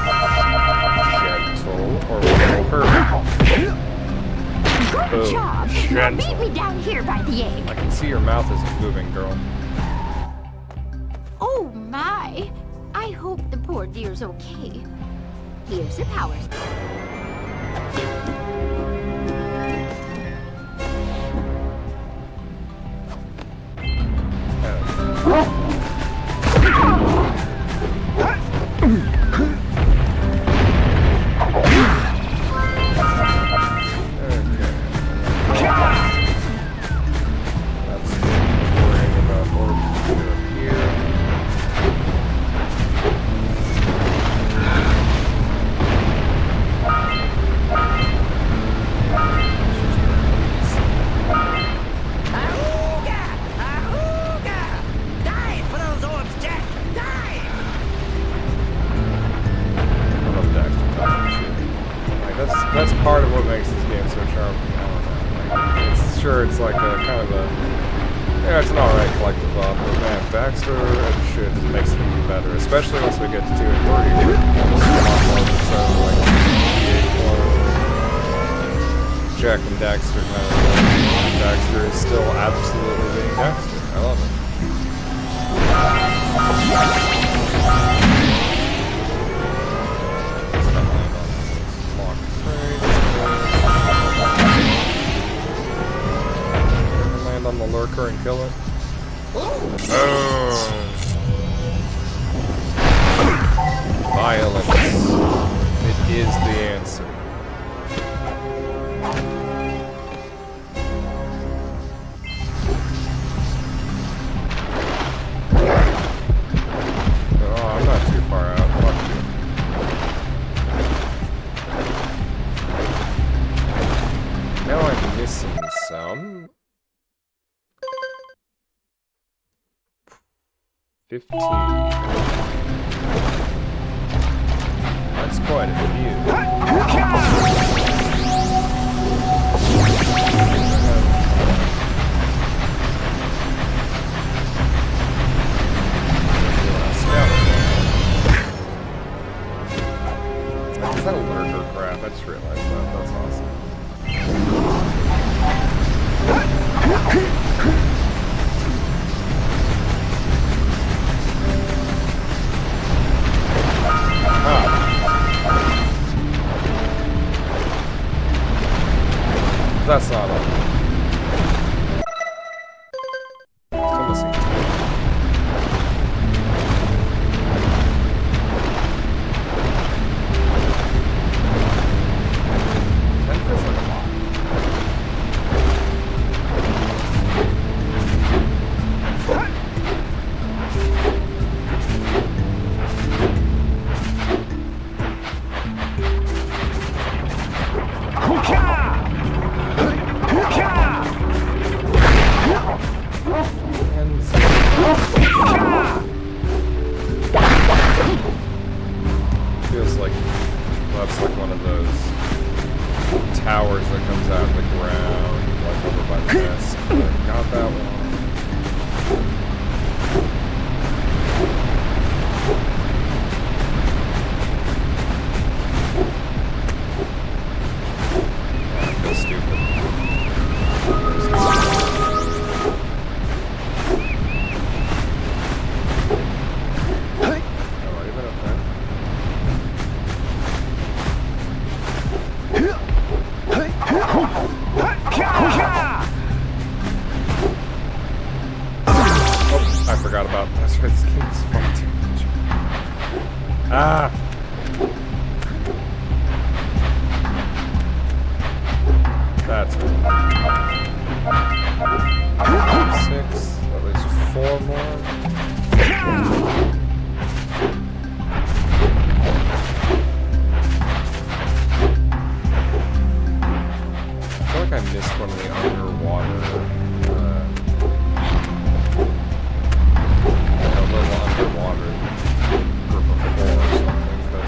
Gentle, or we will hurt. Good job. Now Gentle. meet me down here by the egg. I can see your mouth isn't moving, girl. Oh my. I hope the poor deer's okay. Here's the power. That's part of what makes this game so charming. I don't know. Like, it's sure it's like a kind of a it's an alright collectible, but man, Baxter and shit makes it even better, especially once we get to 2 and 3. So like Jack and Daxter kind of Daxter is still absolutely being Daxter. I love it. On the lurker and kill it. Violence. It is the answer. Oh, I'm not too far out. Fuck you. Now I'm missing some. 15. That's quite a few. Is that a lurker crap? I just realized that. That's awesome. That's not all. Still missing. 10 feels like a lot. Feels like that's like one of those towers that comes out of the ground, like over by the desk. Got that one. I feel stupid. I forgot about that's right, this game is far too much. Ah! That's right. 6, at least 4 more. I feel like I missed one of the underwater underwater group of 4 or something, but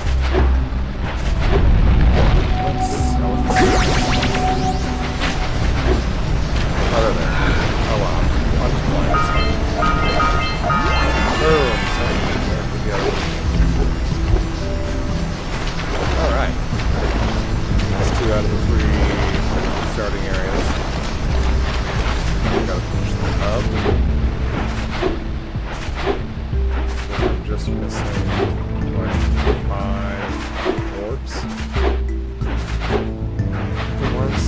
oh, they're there. Oh wow. I'll just play this one. Boom. There we go. Alright. That's 2 out of the 3 starting areas. We gotta finish the hub. Just missing like 5 orbs. Good ones.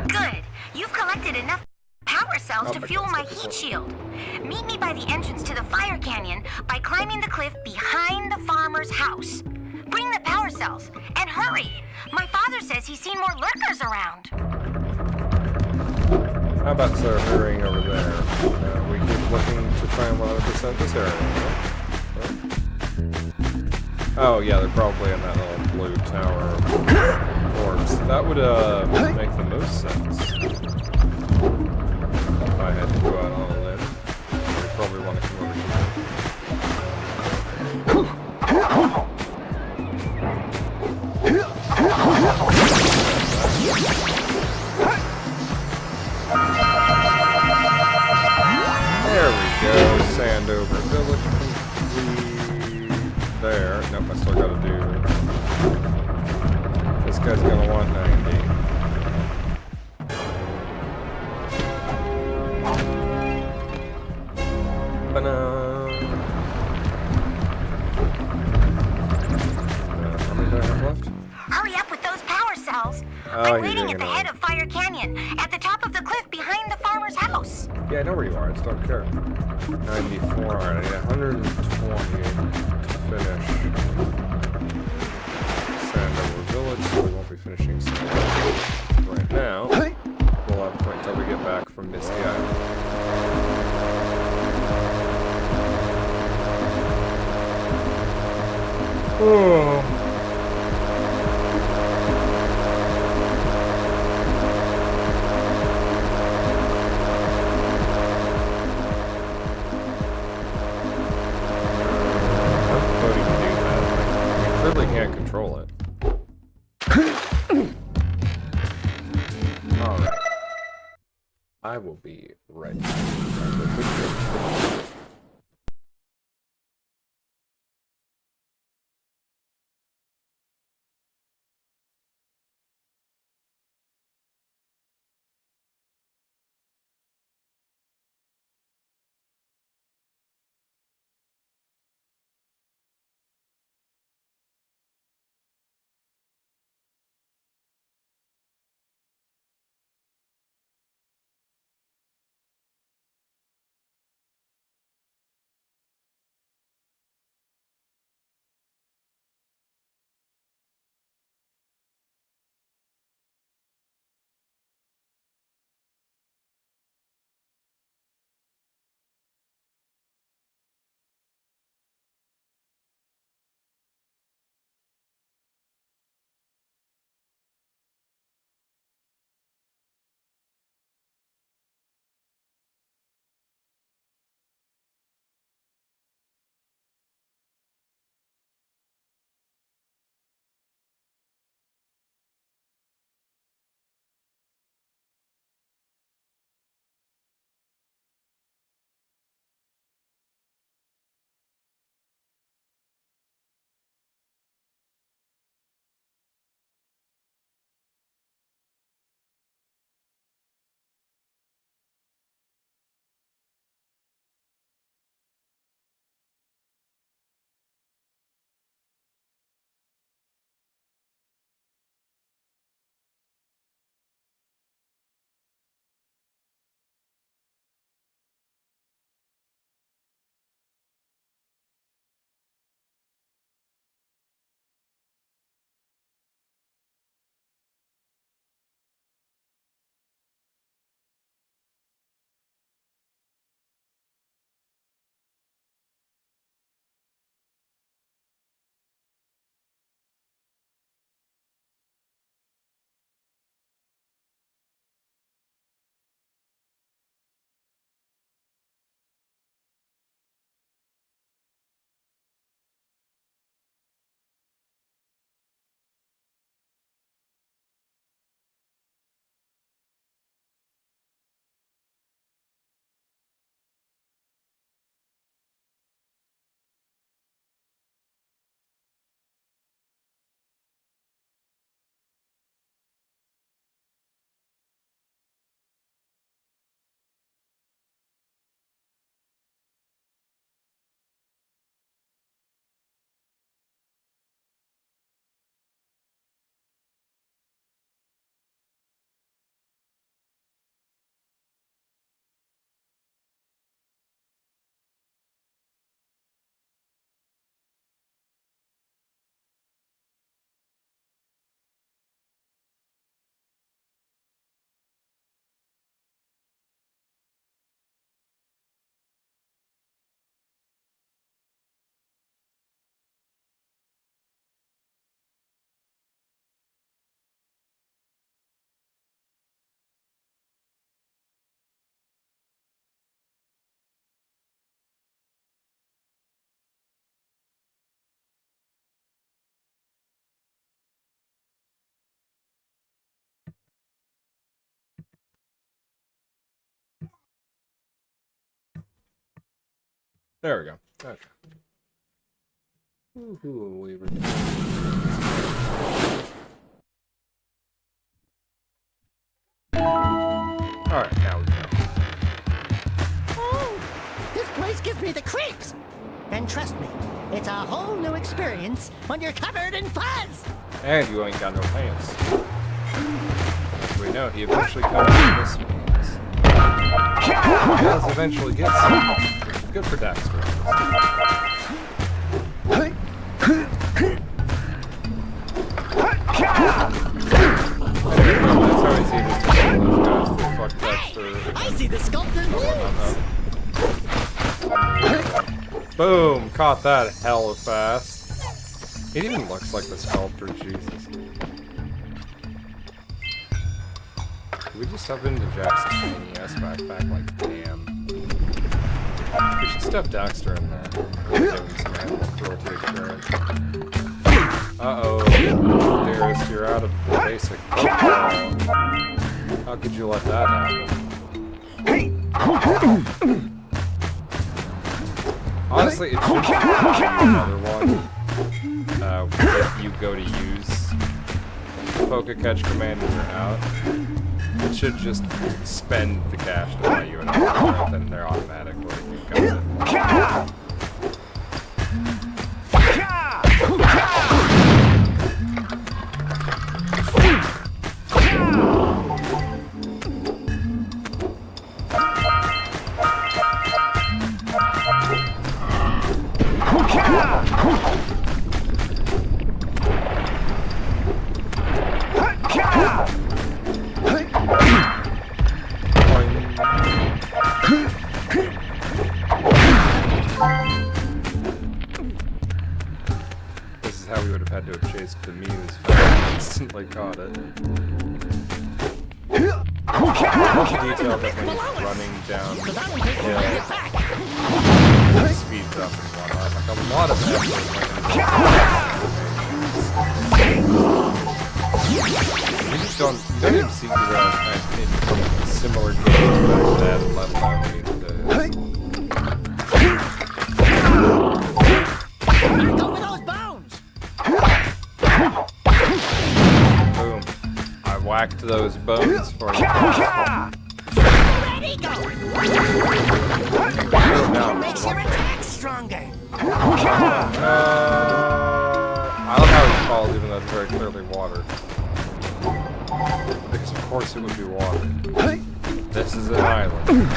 Good. You've collected enough power cells to fuel my heat shield. Meet me by the entrance to the fire canyon by climbing the cliff behind the farmer's house. Bring the power cells, and hurry! My father says he's seen more lurkers around. How about hurrying over there? We keep looking to try and 100% this area. Oh yeah, they're probably in that little blue tower orbs. That would make the most sense. If I had to go out on a limb, I'd probably want to come over here. There we go, Sandover Village complete. There, nope, I still gotta do. This guy's gonna want 90. How many do I have left? Hurry up with those power cells. Oh, I'm waiting at the head of Fire Canyon, at the top of the cliff behind the farmer's house. Yeah, I know where you are. I just don't care. 94 already. 120 to finish Sandover Village, so we won't be finishing Sandover right now. We'll have to wait until we get back from Misty Island. Oh. How do you do that? Like, we clearly can't control it. Alright. I will be right back. There we go. Okay. Who we Alright, now we go. Oh, this place gives me the creeps. And trust me, it's a whole new experience when you're covered in fuzz. And you ain't got no pants. As we know, he eventually comes to this means. He does eventually get some. Good for Dexter. That's how he's able to kill those guys that fuck Dexter. I see the sculptor's wheels. Boom! Caught that hella fast. It even looks like the sculptor, Jesus. Did we just stuff into Jackson's NES backpack? Like, damn. We should stuff Daxter in there. Give him some animal cruelty experience. Uh-oh. Dearest, you're out of the basic protocol. How could you let that happen? Honestly, it should be another one. If you go to use Poke-Catch command when you're out, it should just spend the cash to buy you another one, then they're automatically got it. This is how we would have had to have chased the Muse if I instantly caught it. Much detail that when he's running down the hill, it speeds up and whatnot. Like a lot of effort you just don't even see that in similar games like that, let alone these days. Go with those bones! Boom. I whacked those bones for you. Ready, go! Now, Makes your attack stronger. I love how it falls, even though it's very clearly water. Because of course it would be water. This is an island.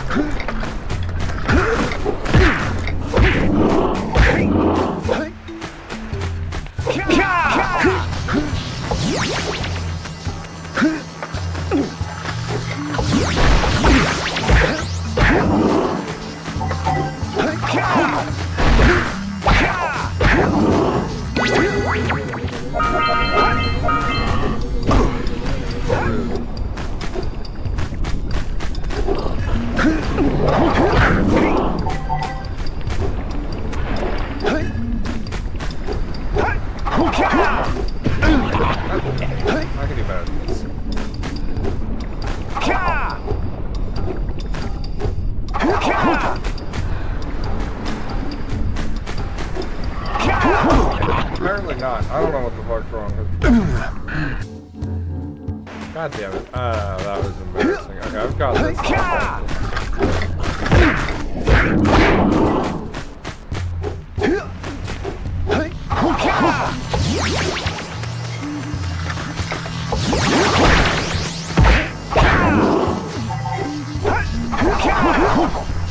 I can do better than this. Apparently not. I don't know what the fuck's wrong with God damn it. That was embarrassing. Okay, I've got this.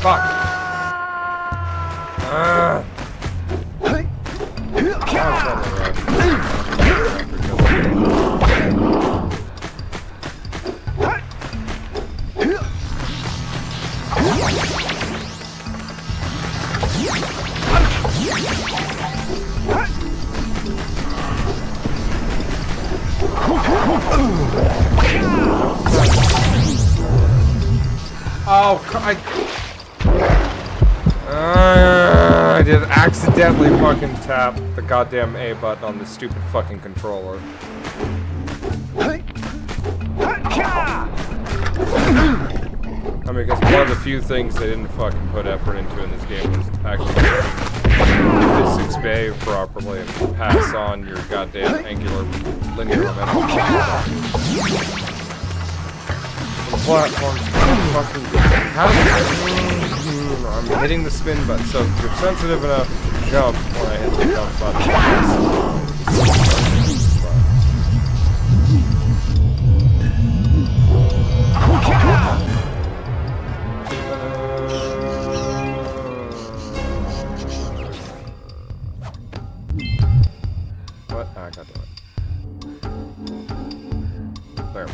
Fuck. Oh, I did accidentally fucking tap the goddamn A button on this stupid fucking controller. I mean, because one of the few things they didn't fucking put effort into in this game was actually physics behave properly and pass on your goddamn angular linear momentum. The platform's fucking I'm hitting the spin button, so if you're sensitive enough to jump when I hit the jump button. What? I got that. There.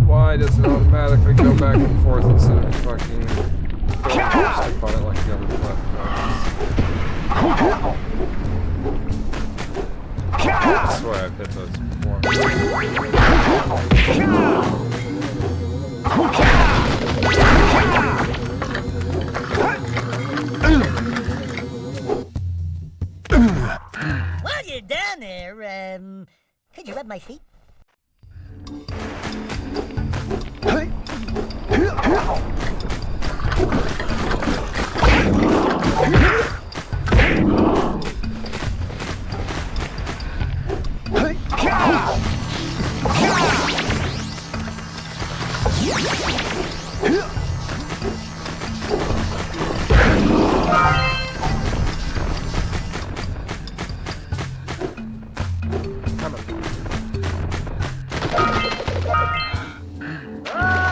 Why does it automatically go back and forth instead of fucking going up on it like the other platforms? I swear I've hit those before. While you're down there, could you rub my feet?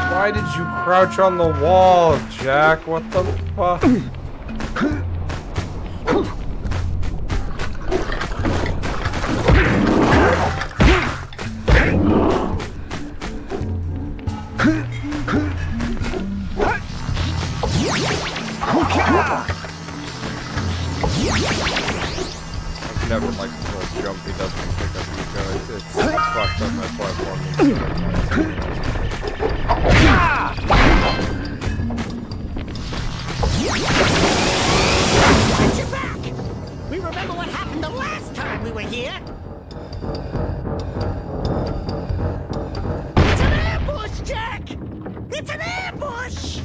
Why did you crouch on the wall, Jack? What the fuck? I've never liked this little jump he does when he pick up Eco. It's fucked up my platform. Get your back! We remember what happened the last time we were here. It's an ambush, Jack! It's an ambush!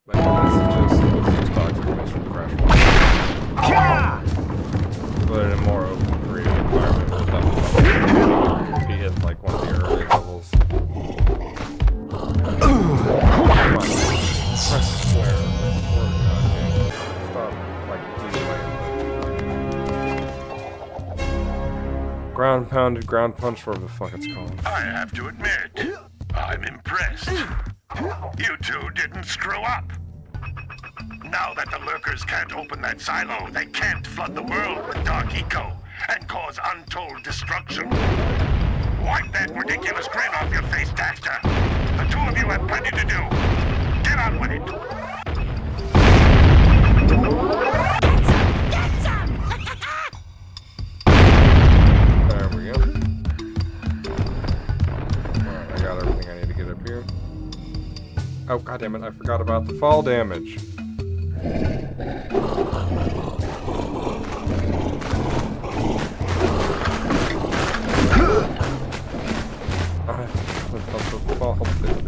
Like, this is just toxic waste from Crash 1. But in a more open, creative environment, with that compete in like one of the early levels. Come on, press square. Stop, like, dealing. Ground pounded, ground punch, whatever the fuck it's called. I have to admit, I'm impressed. You two didn't screw up. Now that the lurkers can't open that silo, they can't flood the world with dark eco and cause untold destruction. Wipe that ridiculous grin off your face, Daxter. The two of you have plenty to do. Get on with it. Get some! There we go. Alright, I got everything I need to get up here. Oh, goddammit, I forgot about the fall damage. The fall damage.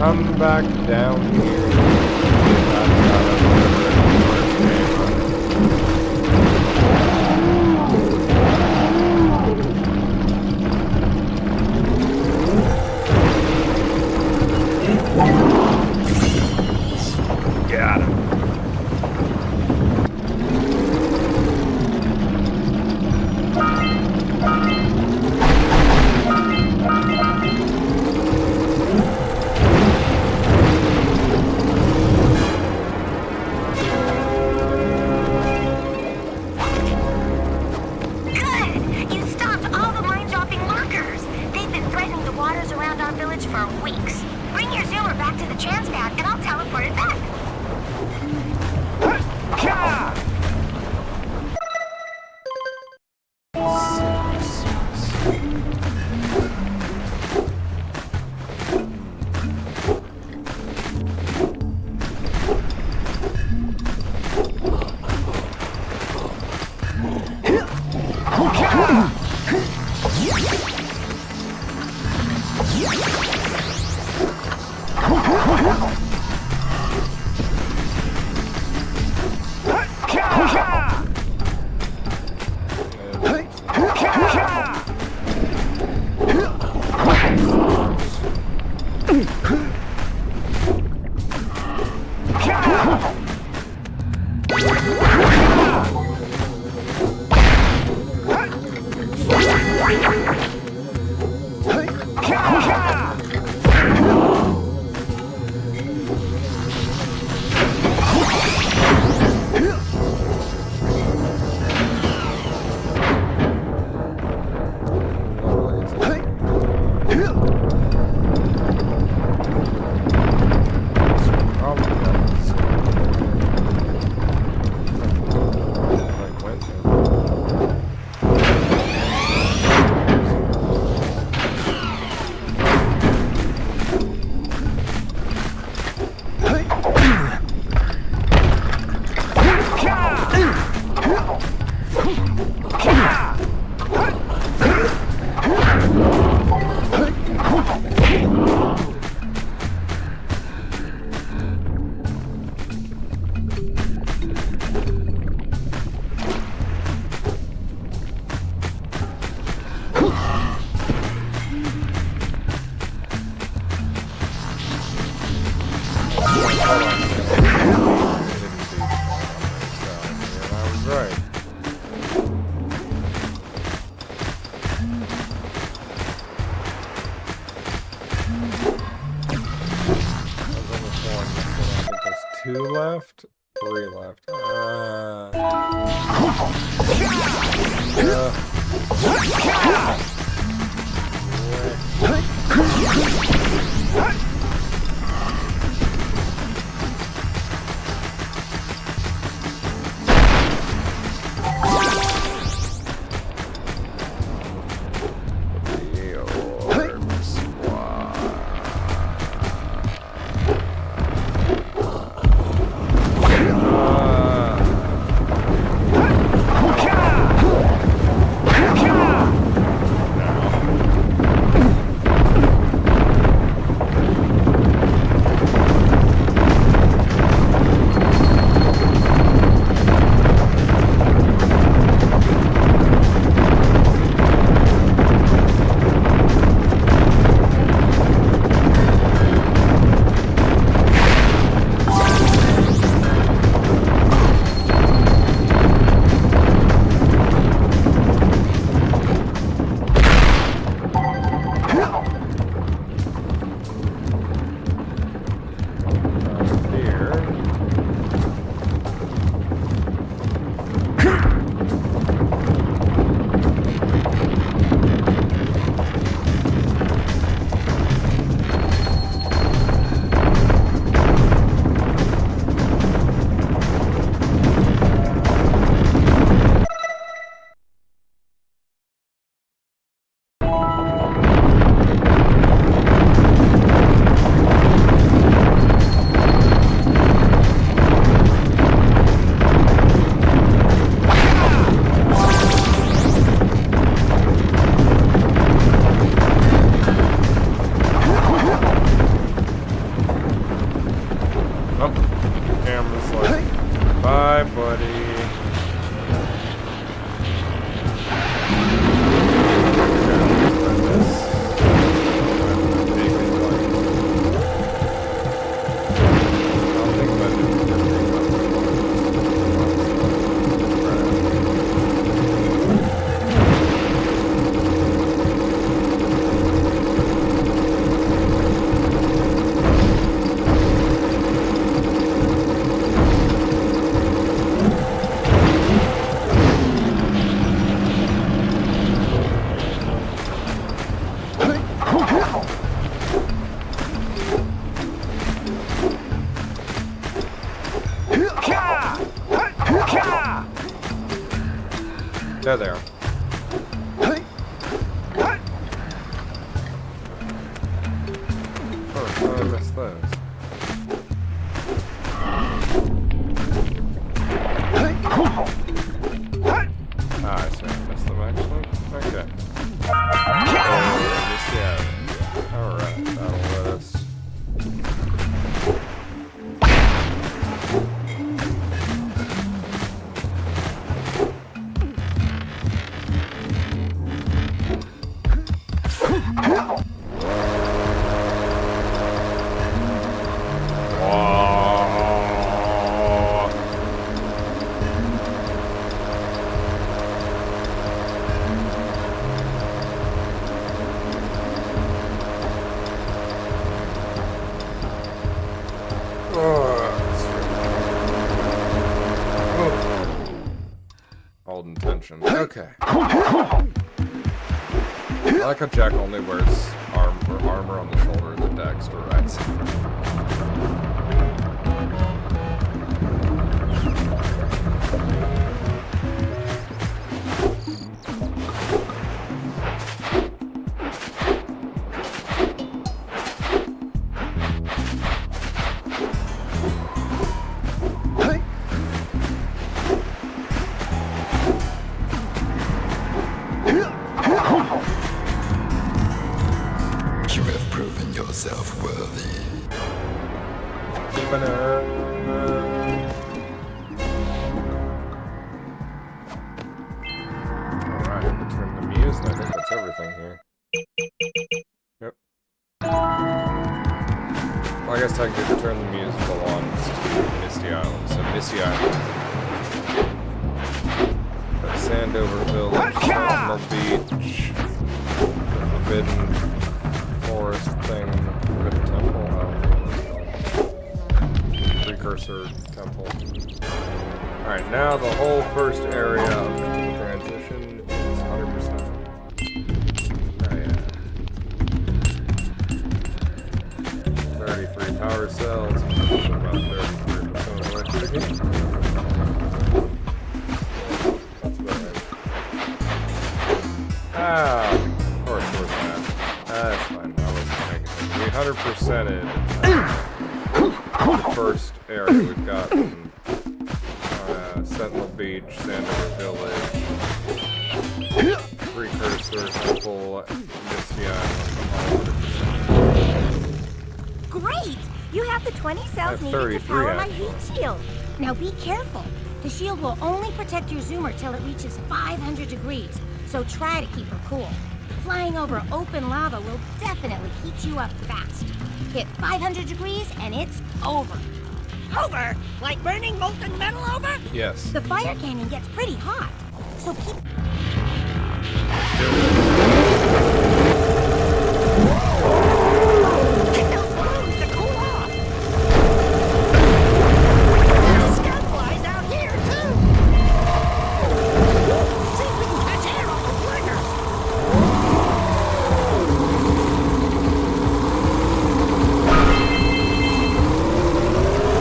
Come back down here. Got him. for weeks. Bring your zoomer back to the chance pad and I'll teleport it back. Two left, three left. Bye, buddy. There they are. Oh, how did I miss those? Ah, I see. I missed them actually. Okay. Yeah. Alright, that'll let us. Hold intention. Okay. I like how Jack only wears armor on the shoulder and the Dexter, right? You have proven yourself worthy. Alright, return the muse, and I think that's everything here. Yep. Well, I guess technically return the muse belongs to Misty Island, so Misty Island. Got Sandover Village, Sentinel Beach, the Forbidden Forest thing, Forbidden Temple, Precursor Temple. Alright, now the whole first area of the transition is 100%. Oh yeah. 33 power cells, about 33% of electricity. That's about right. Ah, of course, that's fine. That wasn't negative. We 100%ed the first area. We've got Sentinel Beach, Sandover Village, Precursor Temple, Misty Island. Great! You have the 20 cells needed to power my heat shield. Now be careful. The shield will only protect your zoomer till it reaches 500 degrees, so try to keep her cool. Flying over open lava will definitely heat you up fast. Hit 500 degrees and it's over. Over? Like burning molten metal over? Yes. The fire canyon gets pretty hot, so keep... Get those balloons to cool off! There's skunk flies out here, too! See if we can catch air off the blinkers!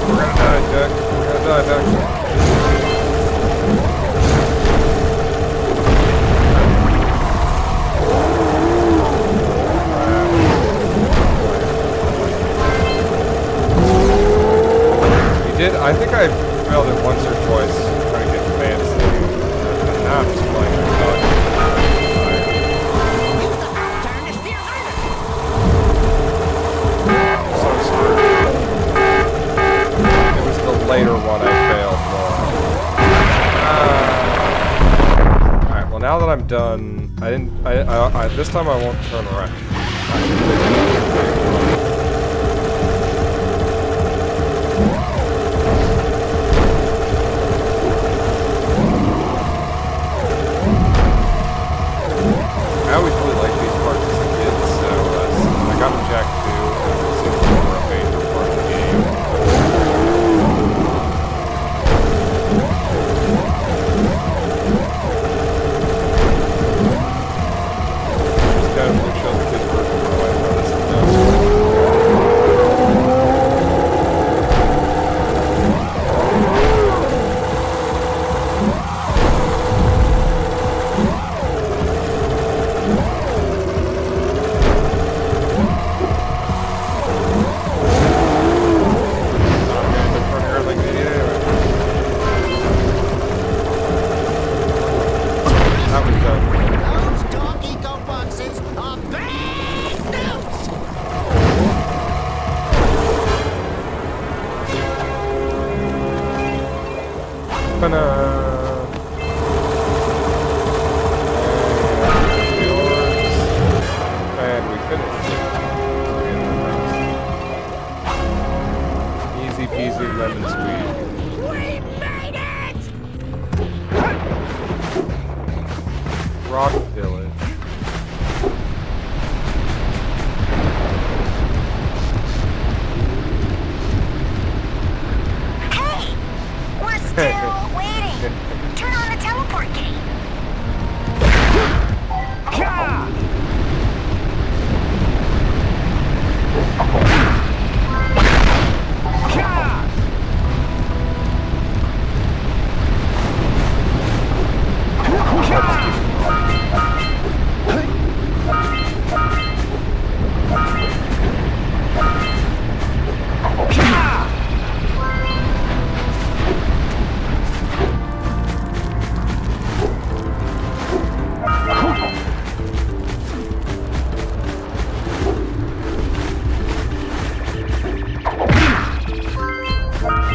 We're gonna die, Jack. We're gonna die, Jack. I think I failed it once or twice trying to get fancy. And now I'm just playing like dog. I'm so screwed. It was the later one I failed more. Alright, well now that I'm done, this time I won't turn around. I always really liked these parts as a kid, so I got them Jack 2, and it seems more a major part of the game. Just kind of show the kids version of my life how this is done. Ta-da! And we finished. Easy peasy lemon squeeze. We made it! Rock Village. Hey! We're still waiting. Turn on the teleport gate.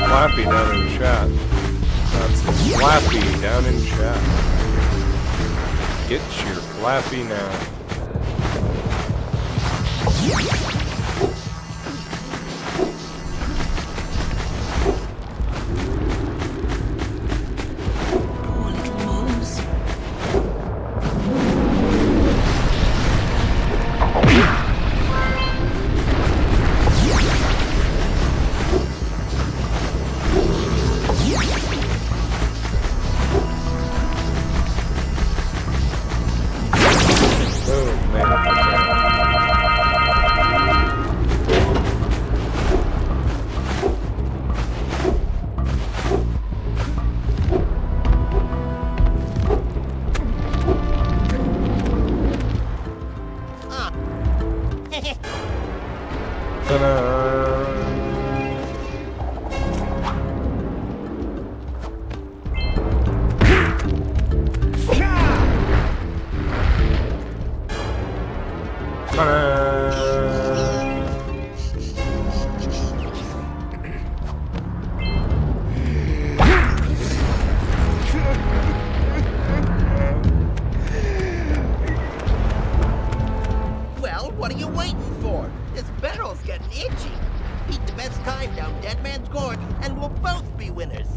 Flappy down in chat. That's Flappy down in chat. Get your Flappy now. Poor little moles. Oh man. Well, what are you waiting for? This barrel's getting itchy. Eat the best time down Dead Man's Gorge, and we'll both be winners.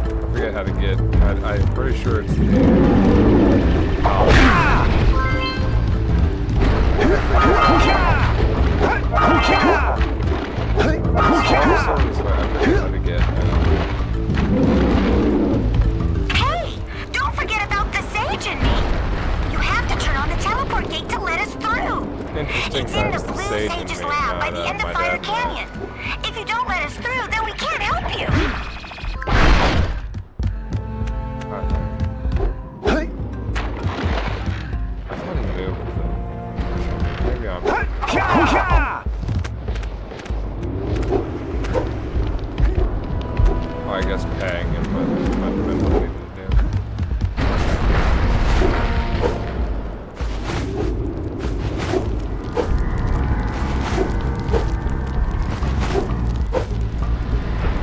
I forget how to get. I'm pretty sure it's. Hey! Don't forget about the sage and me. You have to turn on the teleport gate to let us through. Interesting. It's in That's the the Blue sage in Sage's me, lab by not, the end of my Fire dad. Canyon. If you don't let us through, then we can't help you. I thought he moved though. Maybe I'm. Well, I guess paying him might have been what we needed to do.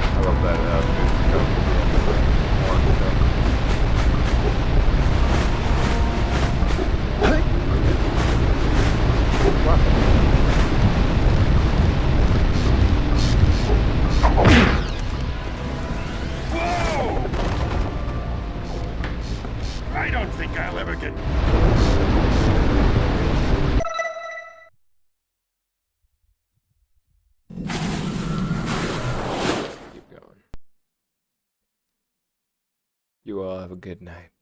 I love that music up at the end of the one film. I don't think I'll ever get... Keep going. You all have a good night.